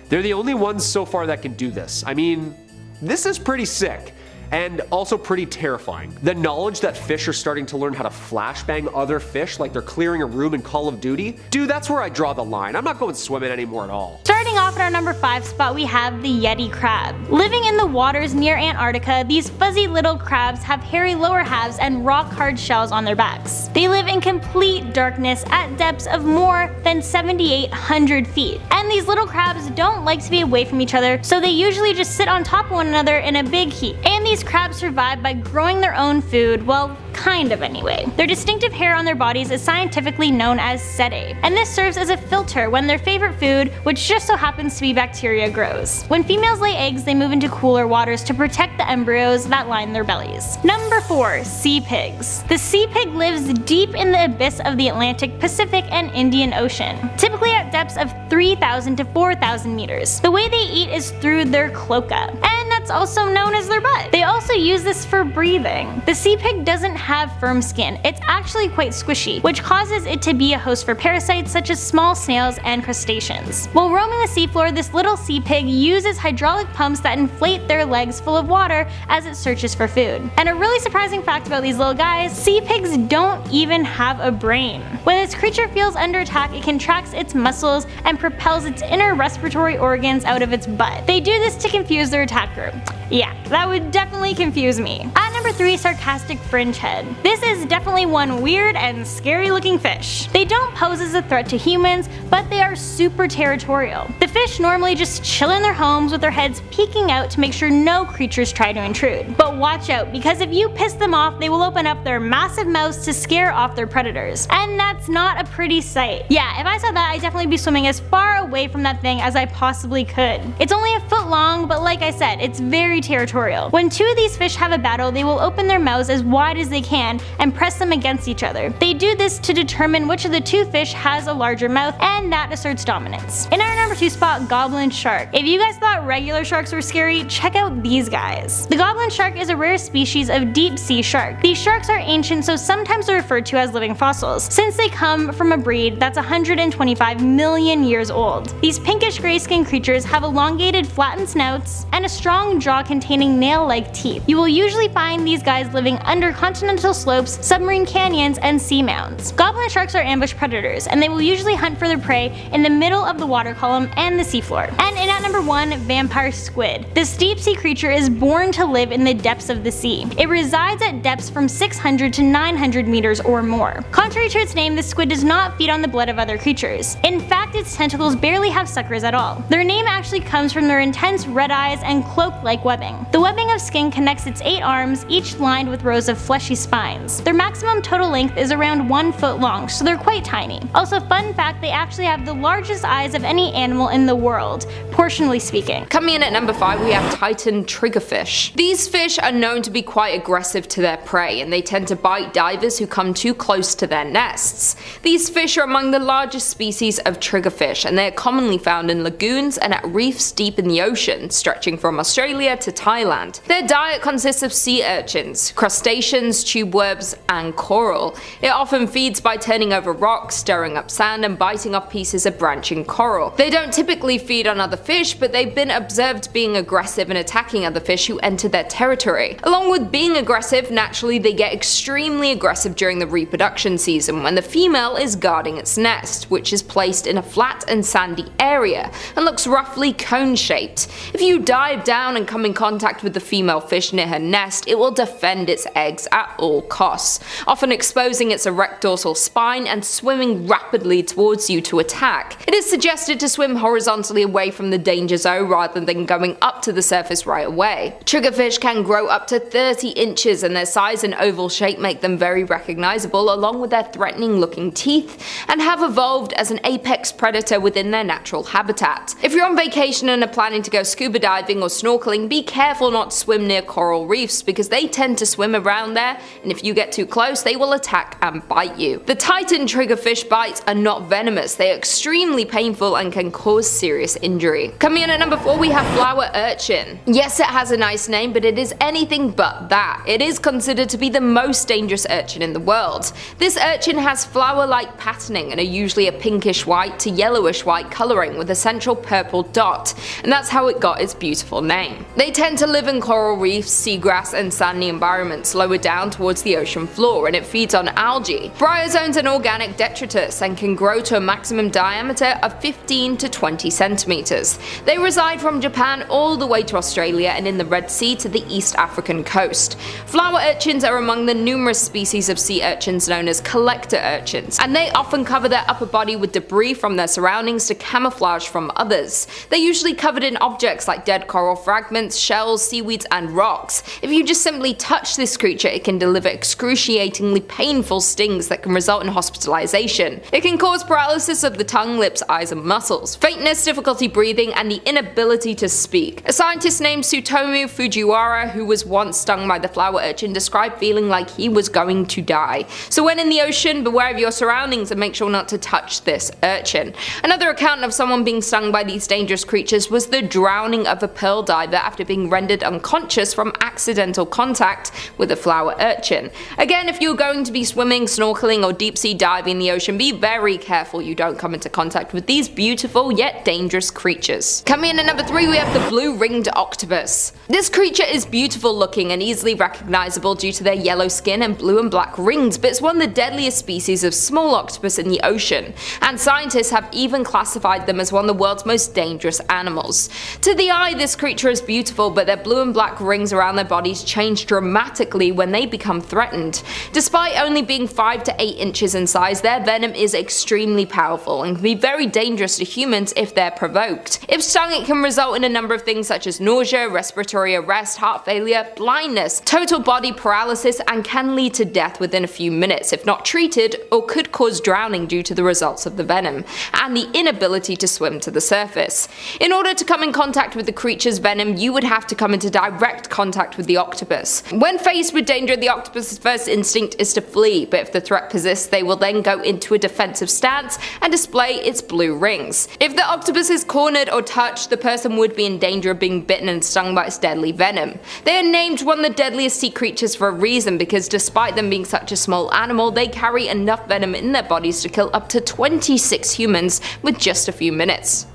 They're the only ones so far that can do this. I mean, this is pretty sick. And also pretty terrifying. The knowledge that fish are starting to learn how to flashbang other fish like they're clearing a room in Call of Duty, dude, that's where I draw the line. I'm not going swimming anymore at all. Starting off at our number 5 spot, we have the Yeti crab. Living in the waters near Antarctica, these fuzzy little crabs have hairy lower halves and rock-hard shells on their backs. They live in complete darkness at depths of more than 7,800 feet. And these little crabs don't like to be away from each other, so they usually just sit on top of one another in a big heap. And these crabs survive by growing their own food, well, kind of anyway. Their distinctive hair on their bodies is scientifically known as setae, and this serves as a filter when their favorite food, which just so happens to be bacteria, grows. When females lay eggs, they move into cooler waters to protect the embryos that line their bellies. Number 4. Sea pigs. The sea pig lives deep in the abyss of the Atlantic, Pacific, and Indian Ocean, typically at depths of 3,000 to 4,000 meters. The way they eat is through their cloaca, and that's also known as their butt. They also use this for breathing. The sea pig doesn't have firm skin, it's actually quite squishy, which causes it to be a host for parasites such as small snails and crustaceans. While roaming the seafloor, this little sea pig uses hydraulic pumps that inflate their legs full of water as it searches for food. And a really surprising fact about these little guys, sea pigs don't even have a brain. When this creature feels under attack, it contracts its muscles and propels its inner respiratory organs out of its butt. They do this to confuse their attack group. Yeah, that would definitely confuse me. At number 3, sarcastic fringe head. This is definitely one weird and scary looking fish. They don't pose as a threat to humans, but they are super territorial. The fish normally just chill in their homes with their heads peeking out to make sure no creatures try to intrude. But watch out, because if you piss them off, they will open up their massive mouths to scare off their predators. And that's not a pretty sight. Yeah, if I saw that, I'd definitely be swimming as far away from that thing as I possibly could. It's only a foot long, but like I said, it's very territorial. When two of these fish have a battle, they will open their mouths as wide as they can and press them against each other. They do this to determine which of the two fish has a larger mouth, and that asserts dominance. In our number 2 spot, goblin shark. If you guys thought regular sharks were scary, check out these guys. The goblin shark is a rare species of deep sea shark. These sharks are ancient, so sometimes they're referred to as living fossils, since they come from a breed that's 125 million years old. These pinkish gray skinned creatures have elongated flattened snouts and a strong jaw containing nail-like teeth. You will usually find these guys living under continental slopes, submarine canyons, and sea mounds. Goblin sharks are ambush predators, and they will usually hunt for their prey in the middle of the water column and the seafloor. And in at number 1, vampire squid. This deep sea creature is born to live in the depths of the sea. It resides at depths from 600 to 900 meters or more. Contrary to its name, the squid does not feed on the blood of other creatures. In fact, its tentacles barely have suckers at all. Their name actually comes from their intense red eyes and cloak-like webbing. The webbing of skin connects its 8 arms, each lined with rows of fleshy spines. Their maximum total length is around 1 foot long, so they're quite tiny. Also, fun fact, they actually have the largest eyes of any animal in the world, proportionally speaking. Coming in at number 5, we have Titan triggerfish. These fish are known to be quite aggressive to their prey, and they tend to bite divers who come too close to their nests. These fish are among the largest species of triggerfish, and they are commonly found in lagoons and at reefs deep in the ocean, stretching from Australia Australia to Thailand. Their diet consists of sea urchins, crustaceans, tube worms, and coral. It often feeds by turning over rocks, stirring up sand, and biting off pieces of branching coral. They don't typically feed on other fish, but they've been observed being aggressive and attacking other fish who enter their territory. Along with being aggressive, naturally they get extremely aggressive during the reproduction season when the female is guarding its nest, which is placed in a flat and sandy area and looks roughly cone-shaped. If you dive down and come in contact with the female fish near her nest, it will defend its eggs at all costs, often exposing its erect dorsal spine and swimming rapidly towards you to attack. It is suggested to swim horizontally away from the danger zone rather than going up to the surface right away. Triggerfish can grow up to 30 inches, and their size and oval shape make them very recognizable, along with their threatening looking teeth, and have evolved as an apex predator within their natural habitat. If you're on vacation and are planning to go scuba diving or snorkeling, be careful not to swim near coral reefs because they tend to swim around there, and if you get too close they will attack and bite you. The Titan triggerfish bites are not venomous, they are extremely painful and can cause serious injury. Coming in at number 4 we have flower urchin. Yes, it has a nice name, but it is anything but that. It is considered to be the most dangerous urchin in the world. This urchin has flower-like patterning and are usually a pinkish white to yellowish white colouring with a central purple dot, and that's how it got its beautiful name. They tend to live in coral reefs, seagrass and sandy environments lower down towards the ocean floor, and it feeds on algae, bryozoans and organic detritus, and can grow to a maximum diameter of 15 to 20 centimeters. They reside from Japan all the way to Australia and in the Red Sea to the East African coast. Flower urchins are among the numerous species of sea urchins known as collector urchins, and they often cover their upper body with debris from their surroundings to camouflage from others. They're usually covered in objects like dead coral fragments, shells, seaweeds, and rocks. If you just simply touch this creature, it can deliver excruciatingly painful stings that can result in hospitalization. It can cause paralysis of the tongue, lips, eyes, and muscles, faintness, difficulty breathing, and the inability to speak. A scientist named Tsutomu Fujiwara, who was once stung by the flower urchin, described feeling like he was going to die. So when in the ocean, beware of your surroundings and make sure not to touch this urchin. Another account of someone being stung by these dangerous creatures was the drowning of a pearl diver after being rendered unconscious from accidental contact with a flower urchin. Again, if you're going to be swimming, snorkeling, or deep sea diving in the ocean, be very careful you don't come into contact with these beautiful yet dangerous creatures. Coming in at number 3 we have the blue ringed octopus. This creature is beautiful looking and easily recognizable due to their yellow skin and blue and black rings, but it's one of the deadliest species of small octopus in the ocean, and scientists have even classified them as one of the world's most dangerous animals. To the eye, this creature is beautiful, but their blue and black rings around their bodies change dramatically when they become threatened. Despite only being 5 to 8 inches in size, their venom is extremely powerful and can be very dangerous to humans if they're provoked. If stung, it can result in a number of things such as nausea, respiratory arrest, heart failure, blindness, total body paralysis, and can lead to death within a few minutes if not treated, or could cause drowning due to the results of the venom, and the inability to swim to the surface. In order to come in contact with the creature's venom, you would have to come into direct contact with the octopus. When faced with danger, the octopus's first instinct is to flee, but if the threat persists, they will then go into a defensive stance and display its blue rings. If the octopus is cornered or touched, the person would be in danger of being bitten and stung by its deadly venom. They are named one of the deadliest sea creatures for a reason, because despite them being such a small animal, they carry enough venom in their bodies to kill up to 26 humans within just a few minutes.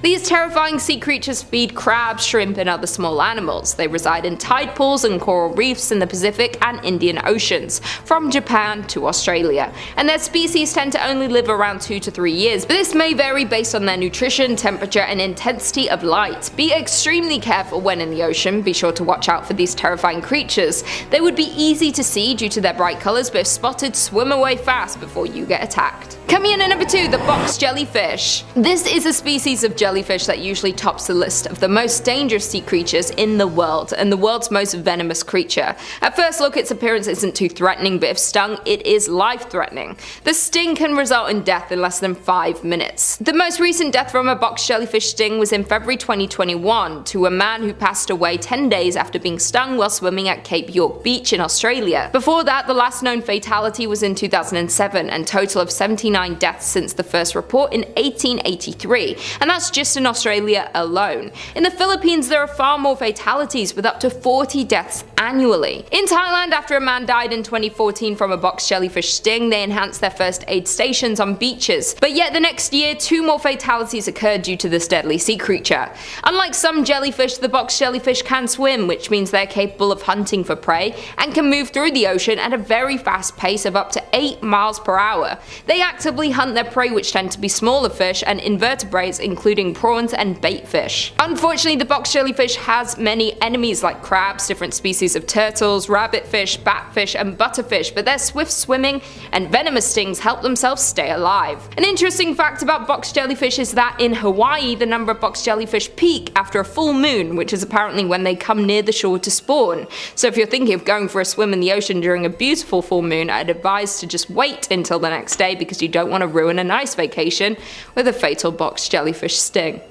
These terrifying sea creatures feed crabs, shrimp, and other small animals. They reside in tide pools and coral reefs in the Pacific and Indian Oceans, from Japan to Australia, and their species tend to only live around 2 to 3 years, but this may vary based on their nutrition, temperature, and intensity of light. Be extremely careful when in the ocean. Be sure to watch out for these terrifying creatures. They would be easy to see due to their bright colours, but if spotted, swim away fast before you get attacked. Coming in at number 2, the box jellyfish. This is a species of jellyfish that usually tops the list of the most dangerous sea creatures in the world, and the world's most venomous creature. At first look, its appearance isn't too threatening, but if stung, it is life-threatening. The sting can result in death in less than 5 minutes. The most recent death from a box jellyfish sting was in February 2021 to a man who passed away 10 days after being stung while swimming at Cape York Beach in Australia. Before that, the last known fatality was in 2007, and total of 79 deaths since the first report in 1883, and that's just in Australia alone. In the Philippines, there are far more fatalities, with up to 40 deaths annually. In Thailand, after a man died in 2014 from a box jellyfish sting, they enhanced their first aid stations on beaches. But yet the next year, 2 more fatalities occurred due to this deadly sea creature. Unlike some jellyfish, the box jellyfish can swim, which means they're capable of hunting for prey and can move through the ocean at a very fast pace of up to 8 miles per hour. They actively hunt their prey, which tend to be smaller fish and invertebrates, including prawns and baitfish. Unfortunately, the box jellyfish has many enemies like crabs, different species of turtles, rabbitfish, batfish, and butterfish, but their swift swimming and venomous stings help themselves stay alive. An interesting fact about box jellyfish is that in Hawaii, the number of box jellyfish peak after a full moon, which is apparently when they come near the shore to spawn. So if you're thinking of going for a swim in the ocean during a beautiful full moon, I'd advise to just wait until the next day, because you don't want to ruin a nice vacation with a fatal box jellyfish sting.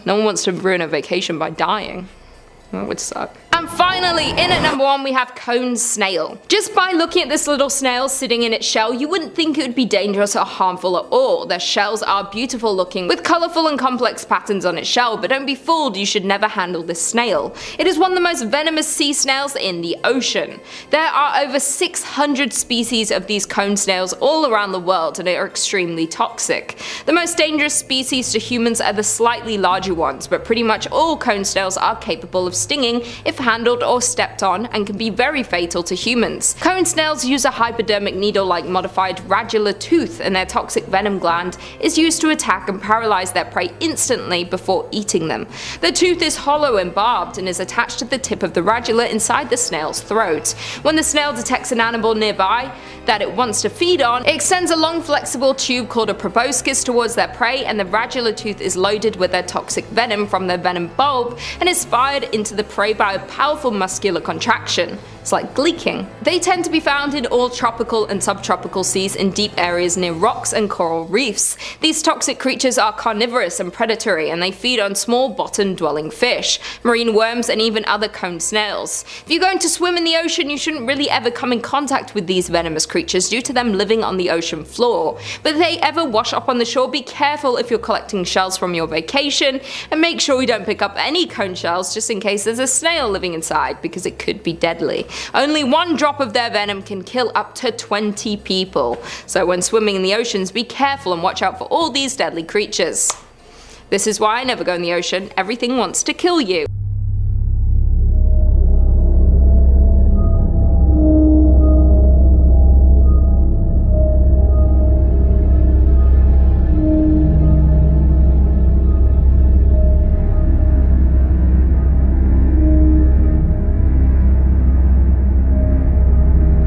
No one wants to ruin a vacation by dying. That would suck. And finally, in at number 1, we have cone snail. Just by looking at this little snail sitting in its shell, you wouldn't think it would be dangerous or harmful at all. Their shells are beautiful looking, with colourful and complex patterns on its shell, but don't be fooled, you should never handle this snail. It is one of the most venomous sea snails in the ocean. There are over 600 species of these cone snails all around the world, and they are extremely toxic. The most dangerous species to humans are the slightly larger ones, but pretty much all cone snails are capable of stinging if handled or stepped on, and can be very fatal to humans. Cone snails use a hypodermic needle-like modified radula tooth, and their toxic venom gland is used to attack and paralyze their prey instantly before eating them. The tooth is hollow and barbed and is attached to the tip of the radula inside the snail's throat. When the snail detects an animal nearby that it wants to feed on, it extends a long flexible tube called a proboscis towards their prey, and the radula tooth is loaded with their toxic venom from their venom bulb and is fired into the prey by a powerful muscular contraction. It's like gleeking. They tend to be found in all tropical and subtropical seas in deep areas near rocks and coral reefs. These toxic creatures are carnivorous and predatory, and they feed on small bottom-dwelling fish, marine worms, and even other cone snails. If you're going to swim in the ocean, you shouldn't really ever come in contact with these venomous creatures due to them living on the ocean floor. But if they ever wash up on the shore, be careful if you're collecting shells from your vacation, and make sure you don't pick up any cone shells just in case there's a snail living inside, because it could be deadly. Only 1 drop of their venom can kill up to 20 people. So when swimming in the oceans, be careful and watch out for all these deadly creatures. This is why I never go in the ocean. Everything wants to kill you.